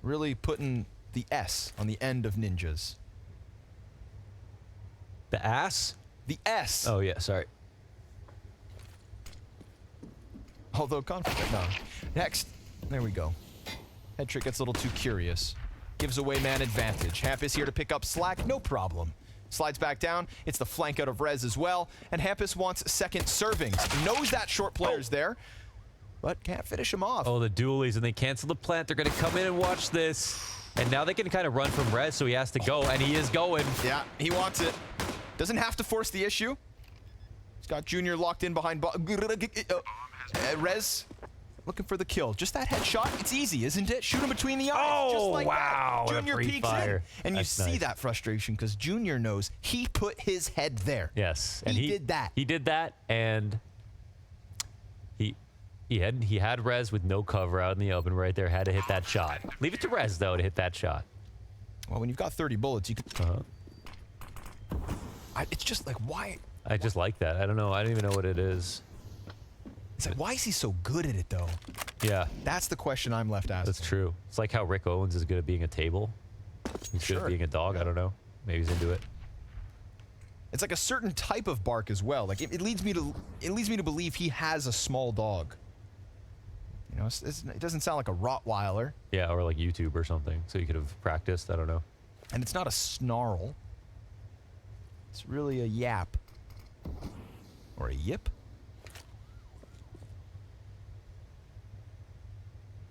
Really putting the S on the end of Ninjas. The ass? The S. Oh, yeah, sorry. Although confident. No. Next. There we go. Headtrick gets a little too curious. Gives away man advantage. Hampus here to pick up slack. No problem. Slides back down. It's the flank out of Rez as well. And Hampus wants second servings. Knows that short player's there, but can't finish him off. Oh, the dualies, and they cancel the plant. They're going to come in and watch this. And now they can kind of run from Rez, so he has to go, and he is going. Yeah, he wants it. Doesn't have to force the issue. He's got Junior locked in behind. Rez looking for the kill. Just that headshot. It's easy, isn't it? Shoot him between the eyes. Oh, just like wow. That. What a Junior free peeks fire. in. And That's you see nice. that frustration because Junior knows he put his head there. Yes. And He did that. He did that, and he had Rez with no cover out in the open right there. Had to hit that shot. Leave it to Rez, though, to hit that shot. Well, when you've got 30 bullets, you can... Uh-huh. It's just like, why... I just like that. I don't know. I don't even know what it is. It's like, why is he so good at it, though? Yeah, That's the question I'm left asking. that's true. It's like how Rick Owens is good at being a table. He's good Sure. at being a dog. I don't know. Maybe he's into it. It's like a certain type of bark as well. Like it leads me to believe he has a small dog. You know, it doesn't sound like a Rottweiler, Yeah, or like YouTube or something. So you could have practiced. I don't know. and it's not a snarl. It's really a yap or a yip.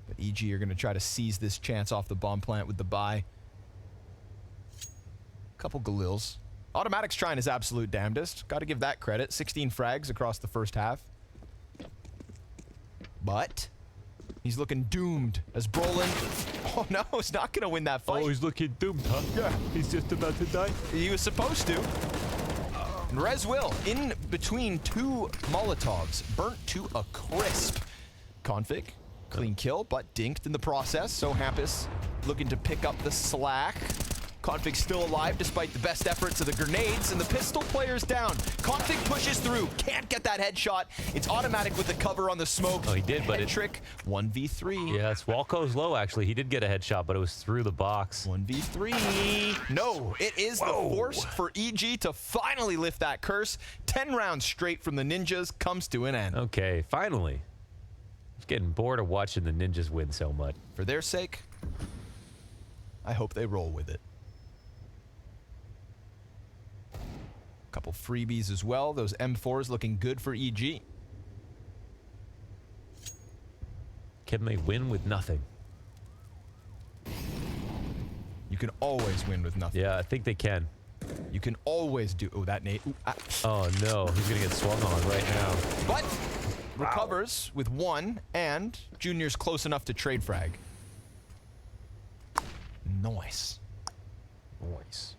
But EG are going to try to seize this chance off the bomb plant with the buy. Couple Galils. Automatic's trying his absolute damnedest. Got to give that credit. 16 frags across the first half. But he's looking doomed as Brolin. Oh no, he's not going to win that fight. he's looking doomed, huh? Yeah. He's just about to die. He was supposed to. And Rez will, in between two Molotovs, burnt to a crisp. Config, clean kill, but dinked in the process. So Hampus looking to pick up the slack. Config still alive despite the best efforts of the grenades, and the pistol player's down. Config pushes through, can't get that headshot. It's automatic with the cover on the smoke. Oh, he did, but it- trick 1v3. Yes, Walco's low, actually. He did get a headshot, but it was through the box. 1v3. No, it is the force for EG to finally lift that curse. 10 rounds straight from the Ninjas comes to an end. Okay, finally. I was getting bored of watching the Ninjas win so much. For their sake, I hope they roll with it. Couple freebies as well. Those M4s looking good for EG. Can they win with nothing? You can always win with nothing. Yeah, I think they can. You can always do... Oh, that Nate. Ooh, ah. Oh, no. He's going to get swung on right now. But recovers with one, and Junior's close enough to trade frag. Nice. Nice.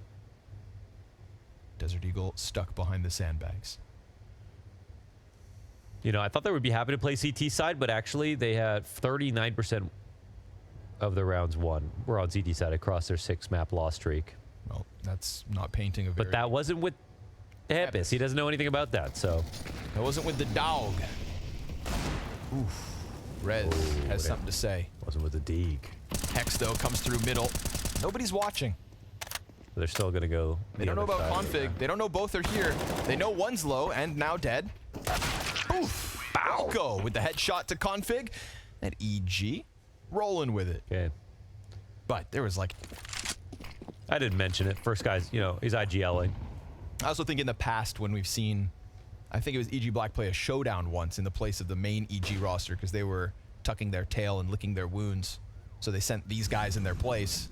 Desert Eagle stuck behind the sandbags. You know, I thought they would be happy to play CT side, but actually they had 39% of the rounds won were on CT side across their 6-map loss streak. Well, that's not painting a very... But that wasn't with Hampus. He doesn't know anything about that, so... That wasn't with the dog. Oof. Rez has something to say. Wasn't with the Deeg. Hex, though, comes through middle. Nobody's watching. They're still going to go... They don't know about config. They don't know both are here. They know one's low and now dead. Oof. Balco with the headshot to config. And EG rolling with it. Okay. But there was like... I didn't mention it. First guy's, you know, he's IGLing. I also think in the past when we've seen... I think it was EG Black play a showdown once in the place of the main EG roster because they were tucking their tail and licking their wounds. So they sent these guys in their place,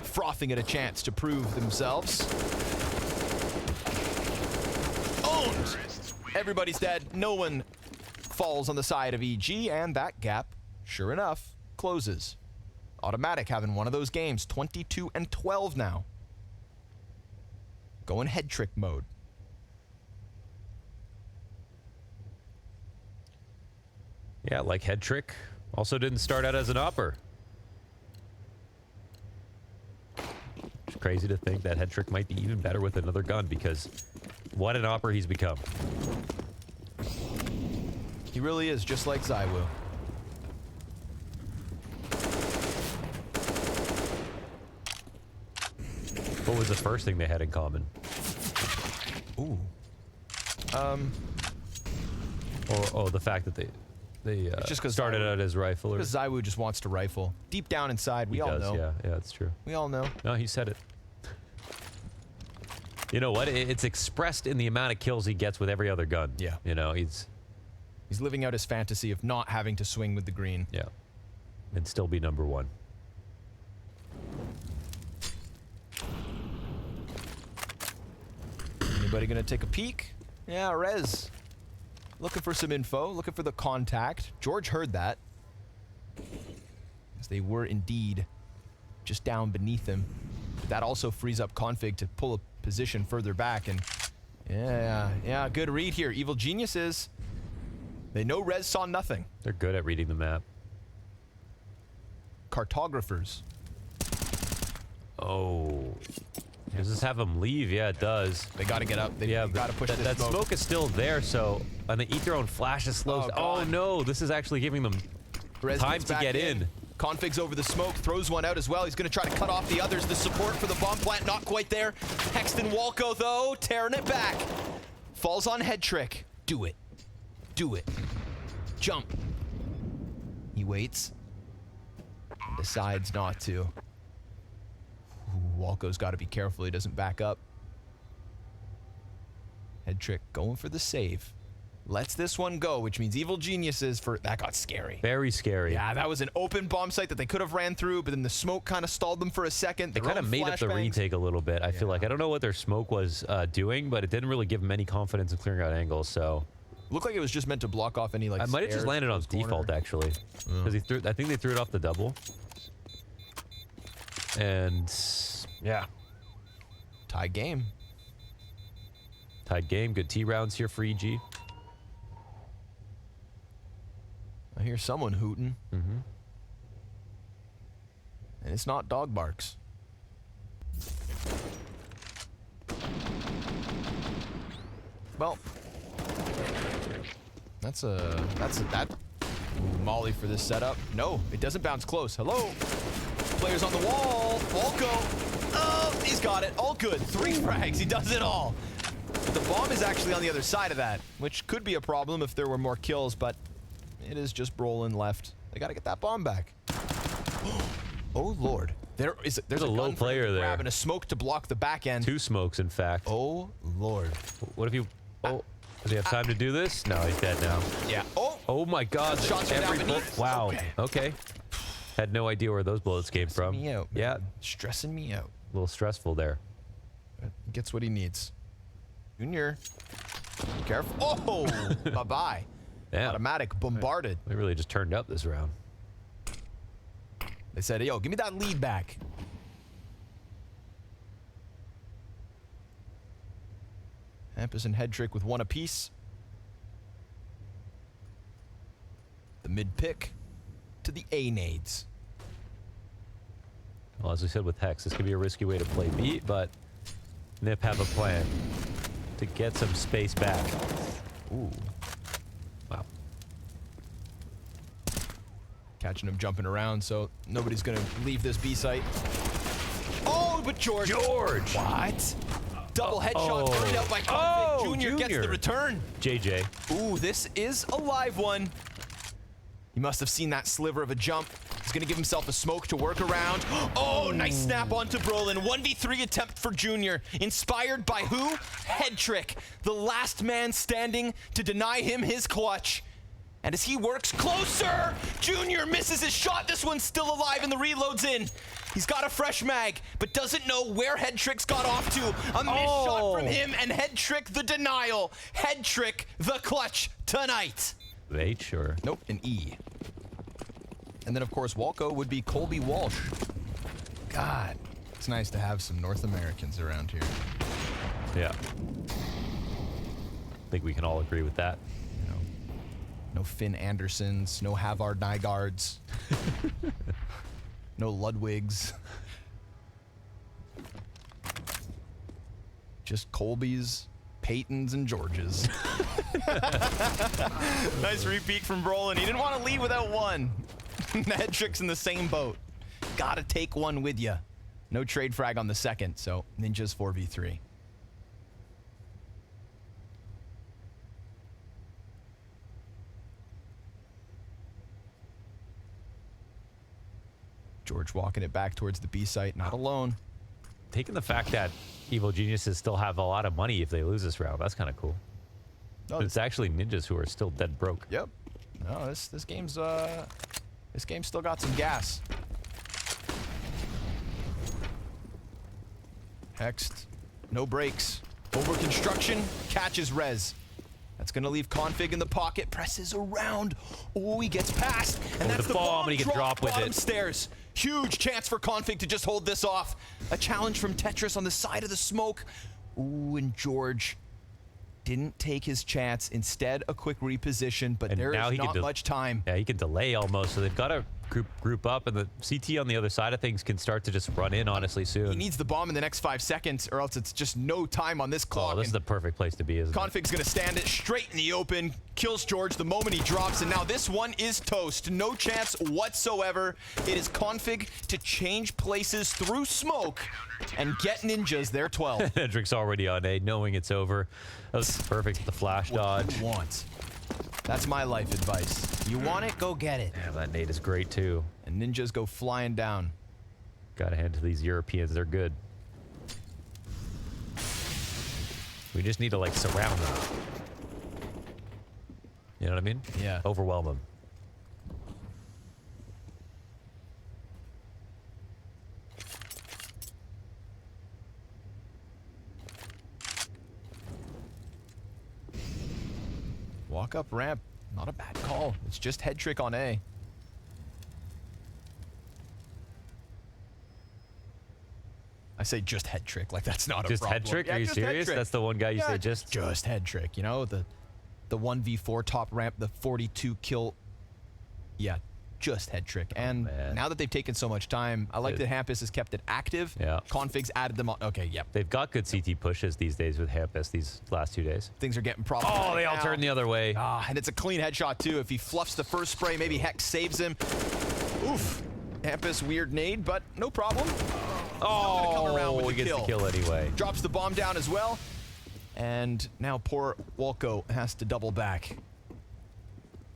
frothing at a chance to prove themselves. Owned! Everybody's dead. No one falls on the side of EG, and that gap, sure enough, closes. Automatic having one of those games, 22 and 12 now. Going head trick mode. Yeah, like head trick. Also didn't start out as an opper. It's crazy to think that head trick might be even better with another gun because what an opper he's become. He really is, just like ZywOo. What was the first thing they had in common? Ooh. Or the fact that they just 'cause started ZywOo- out as riflers. Because ZywOo just wants to rifle. Deep down inside, we He all does, know. yeah, that's true. We all know. No, he said it. You know what? It's expressed in the amount of kills he gets with every other gun. Yeah. You know, he's He's living out his fantasy of not having to swing with the green. yeah, and still be number one. Anybody gonna take a peek? Yeah, Rez. Looking for some info, looking for the contact. George heard that. As they were indeed just down beneath him. But that also frees up Config to pull a position further back, and yeah, good read here. Evil Geniuses. They know Rez saw nothing. They're good at reading the map. Cartographers. Oh. Does this have them leave? Yeah, it does. They gotta get up. They Yeah, gotta push that, this that smoke is still there, so and the eat their own flashes slows. Oh, Oh, God. no, this is actually giving them Rez time gets to back get in. Config's over the smoke, throws one out as well. He's going to try to cut off the others. The support for the bomb plant not quite there. Hexton Walco, though, tearing it back. Falls on head trick. Do it. Do it. Jump. He waits. Decides not to. Ooh, Walco's got to be careful he doesn't back up. Head trick going for the save. Lets this one go, which means Evil Geniuses for... That got scary. Very scary. Yeah, that was an open bomb site that they could have ran through, but then the smoke kind of stalled them for a second. They kind of made up the retake a little bit. I feel like I don't know what their smoke was doing, but it didn't really give them any confidence in clearing out angles. So Looked like it was just meant to block off any, like, I might have just stairs landed on close corner. default actually, because I think they threw it off the double. And yeah, Tied game. tied game. Good T rounds here for EG. I hear someone hooting. Mm-hmm. And it's not dog barks. Well, that. Ooh, Molly for this setup. No, it doesn't bounce close. Hello. Players on the wall. Walco. Oh, he's got it. All good. 3 frags. He does it all. But the bomb is actually on the other side of that, which could be a problem if there were more kills, but it is just Brolin left. They got to get that bomb back. Oh, Lord. There's a low gun for player him to there. grab and a smoke to block the back end. 2 smokes, in fact. Oh, Lord. What if you? Oh, does he have time to do this? No, he's dead now. Yeah. Oh, Oh my God! Shots from down beneath. Wow. Okay. Okay. Had no idea where those bullets came from. me out, Yeah, man. Stressing me out. a little stressful there. Gets what he needs. Junior. Careful. Oh, bye-bye. Yeah, Automatic. Bombarded. we really just turned up this round. They said, yo, give me that lead back. Hampus and Head Trick with 1 apiece. The mid pick to the A nades. Well, as we said with Hex, this could be a risky way to play beat, but Nip have a plan to get some space back. Ooh. Wow. Catching him jumping around, so nobody's gonna leave this B site. Oh, but George. George! What? Double headshot Oh. burned out by Config. Oh, Junior gets Junior. the return. JJ. Ooh, this is a live one. He must have seen that sliver of a jump. He's gonna give himself a smoke to work around. Oh, nice snap onto Brolin. 1v3 attempt for Junior. Inspired by who? Head Trick. The last man standing to deny him his clutch. And as he works closer, Junior misses his shot. This one's still alive and the reload's in. He's got a fresh mag, but doesn't know where Head Trick's got off to. A missed shot from him and Head Trick the denial. Head Trick the clutch tonight. H or Nope, an E. And then, of course, Walco would be Colby Walsh. God, it's nice to have some North Americans around here. yeah. I think we can all agree with that. You know, no Finn Andersons, no Havard Nygaards, no Ludwigs. Just Colbys Peytons and Georges. Nice repeat from Brolin. He didn't want to leave without one. Head Trick's in the same boat. Gotta take one with you. No trade frag on the second, so Ninjas 4v3. George walking it back towards the B site, not alone. Taking the fact that Evil Geniuses still have a lot of money if they lose this round, that's kind of cool. Oh, It's actually Ninjas who are still dead broke. Yep. No, this game's still got some gas. Hext, no brakes. Over construction, catches Rez. That's gonna leave Config in the pocket, presses around. Oh, he gets past, and that's the bomb, and he can drop with bottom it. stairs. Huge chance for Config to just hold this off. A challenge from Tetris on the side of the smoke. Ooh, and George didn't take his chance. Instead, a quick reposition, but And there now is he can not much time. Yeah, he can delay almost, so they've got to group up, and the CT on the other side of things can start to just run in, honestly, soon. He needs the bomb in the next 5 seconds, or else it's just no time on this clock. Oh, this is the perfect place to be, isn't it? Config's gonna stand it straight in the open, kills George the moment he drops, and now this one is toast. No chance whatsoever. It is Config to change places through smoke and get Ninjas their 12. Hendrick's already on A, knowing it's over. That was perfect with the flash dodge. What you want? That's my life advice. You want it, go get it. Yeah, that nade is great, too. And Ninjas go flying down. Gotta hand to these Europeans, they're good. We just need to, like, surround them. You know what I mean? Yeah. Overwhelm them. Walk up ramp, not a bad call. It's just Head Trick on A. I say just Head Trick, like that's not Just a problem. Head Trick? Yeah, Are you just Head serious? Trick. That's the one guy you say just? Just Head Trick, you know, the 1v4 top ramp, the 42 kill. Yeah, just Head Trick. And man. now that they've taken so much time, I like that Hampus has kept it active. Yeah. Config's added them on. Okay, yep. They've got good CT pushes these days with Hampus these last 2 days. Things are getting problematic. Oh, they all now. turn the other way. Ah, and it's a clean headshot too. If he fluffs the first spray, maybe Hex saves him. Oof. Hampus, weird nade, but no problem. come around with Oh, the he gets the kill anyway. Drops the bomb down as well. And now poor Wolko has to double back.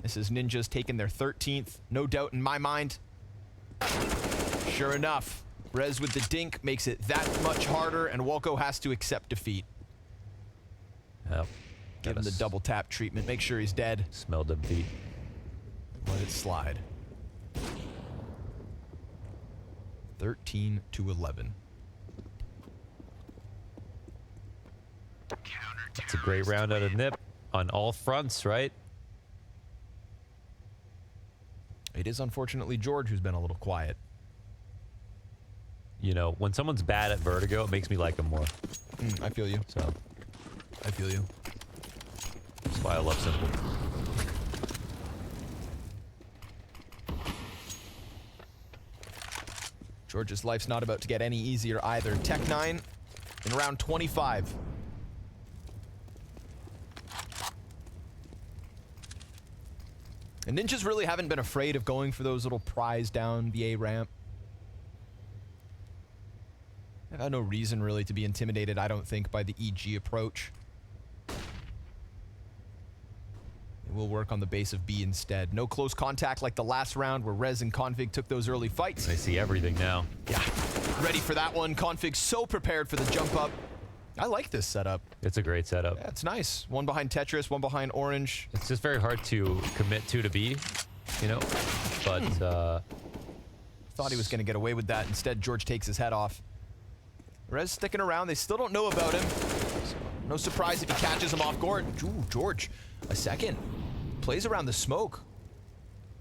This is Ninjas taking their 13th. No doubt in my mind. Sure enough, Rez with the dink makes it that much harder, and Wolko has to accept defeat. Yep. Give him the double tap treatment. Make sure he's dead. Smelled them feet. Let it slide. 13-11. It's a great round out of Nip on all fronts, right? It is unfortunately George who's been a little quiet. You know, when someone's bad at Vertigo, it makes me like them more. I feel you. So I feel you. that's why I love Simple. George's life's not about to get any easier either. Tech 9 in round 25. And Ninjas really haven't been afraid of going for those little pries down the A ramp. They've had no reason really to be intimidated, I don't think, by the EG approach. They will work on the base of B instead. No close contact like the last round where Rez and Config took those early fights. I see everything now. Yeah, ready for that one. Config so prepared for the jump up. I like this setup. It's a great setup. Yeah, it's nice. One behind Tetris, one behind Orange. It's just very hard to commit to B, you know? But, Thought he was going to get away with that. Instead, George takes his head off. Rez sticking around. They still don't know about him. So no surprise if he catches him off guard. Ooh, George, a second. Plays around the smoke.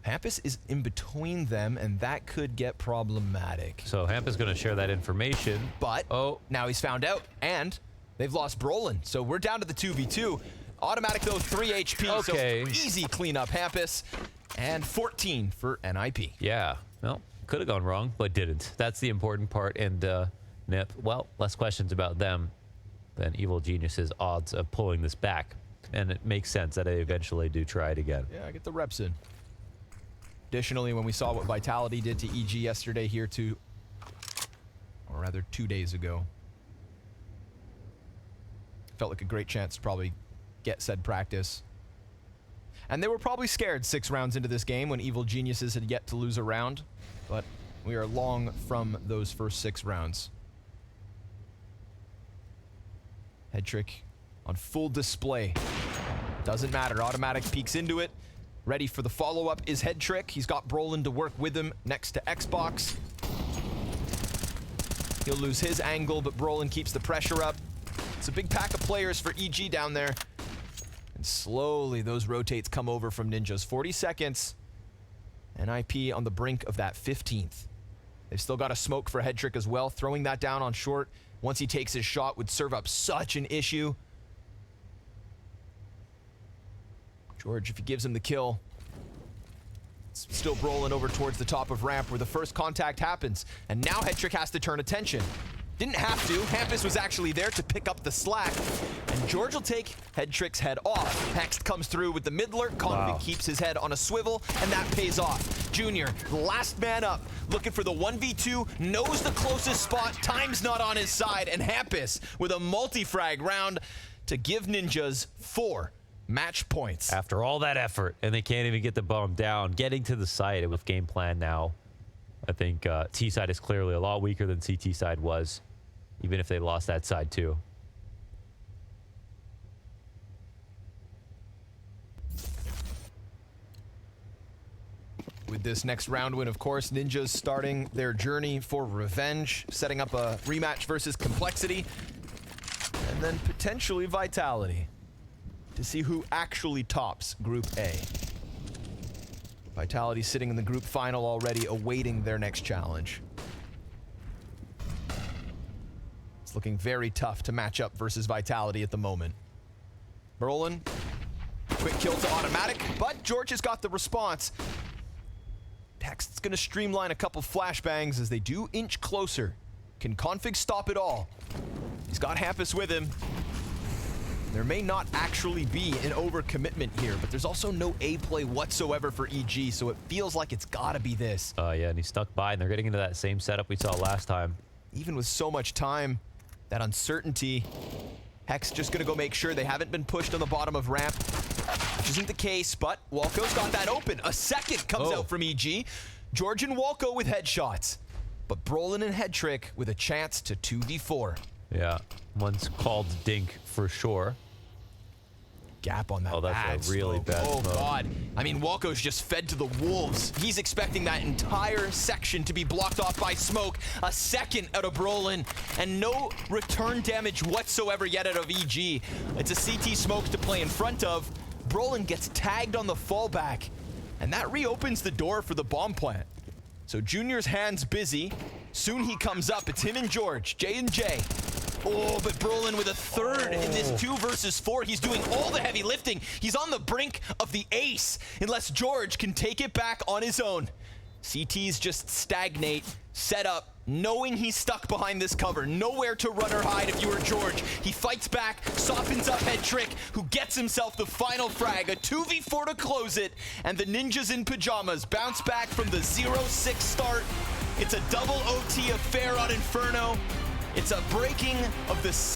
Hampus is in between them, and that could get problematic. so Hamp is going to share that information. But Oh. now he's found out, and they've lost Brolin. So we're down to the 2v2. Automatic, though, 3 HP. Okay. So easy cleanup, Hampus. And 14 for NIP. Yeah. Well, could have gone wrong, but didn't. That's the important part. And Nip, well, less questions about them. then Evil Genius's odds of pulling this back. And it makes sense that they eventually do try it again. Yeah, get the reps in. Additionally, when we saw what Vitality did to EG yesterday here or rather 2 days ago, felt like a great chance to probably get said practice. And they were probably scared 6 rounds into this game when Evil Geniuses had yet to lose a round, but we are long from those first 6 rounds. Head trick on full display. Doesn't matter, automatic peeks into it. Ready for the follow-up is Head Trick. He's got Brolin to work with him next to Xbox. He'll lose his angle, but Brolin keeps the pressure up. It's a big pack of players for EG down there. And slowly those rotates come over from Ninjas. 40 seconds. NIP on the brink of that 15th. They've still got a smoke for Head Trick as well. Throwing that down on short once he takes his shot would serve up such an issue. George, if he gives him the kill, it's still Brolin over towards the top of ramp where the first contact happens. And now Head Trick has to turn attention. Didn't have to. Hampus was actually there to pick up the slack. And George will take Head Trick's head off. Hext comes through with the mid lurk. Config keeps his head on a swivel, and that pays off. Junior, last man up, looking for the 1v2, knows the closest spot. Time's not on his side. And Hampus with a multi-frag round to give Ninjas 4 match points. After all that effort, and they can't even get the bomb down. Getting to the site with game plan now, I think T side is clearly a lot weaker than CT side was, even if they lost that side too. With this next round win, of course, Ninjas starting their journey for revenge, setting up a rematch versus Complexity, and then potentially Vitality to see who actually tops Group A. Vitality sitting in the group final already, awaiting their next challenge. It's looking very tough to match up versus Vitality at the moment. Brolin, quick kill to automatic, but George has got the response. Hext's gonna streamline a couple flashbangs as they do inch closer. Can Config stop it all? He's got Hampus with him. There may not actually be an overcommitment here, but there's also no A play whatsoever for EG, so it feels like it's gotta be this. Yeah, and he stuck by, and they're getting into that same setup we saw last time. Even with so much time, that uncertainty, Hex just gonna go make sure they haven't been pushed on the bottom of ramp, which isn't the case, but Walco's got that open. A second comes out from EG. George and Walco with headshots, but Brolin and Head Trick with a chance to 2v4. Yeah, one's called Dink for sure. Gap on that. Oh, that's a really bad Oh, smoke. God. I mean, Walco's just fed to the wolves. He's expecting that entire section to be blocked off by smoke. A second out of Brolin, and no return damage whatsoever yet out of EG. It's a CT smoke to play in front of. Brolin gets tagged on the fallback, and that reopens the door for the bomb plant. So Junior's hands busy. Soon he comes up. It's him and George, J&J. Oh, but Brolin with a third in this 2 versus 4. He's doing all the heavy lifting. He's on the brink of the ace, unless George can take it back on his own. CTs just stagnate, set up, knowing he's stuck behind this cover. Nowhere to run or hide if you were George. He fights back, softens up Head Trick, who gets himself the final frag. A 2v4 to close it, and the Ninjas in pajamas bounce back from the 0-6 start. It's a double OT affair on Inferno. It's a breaking of the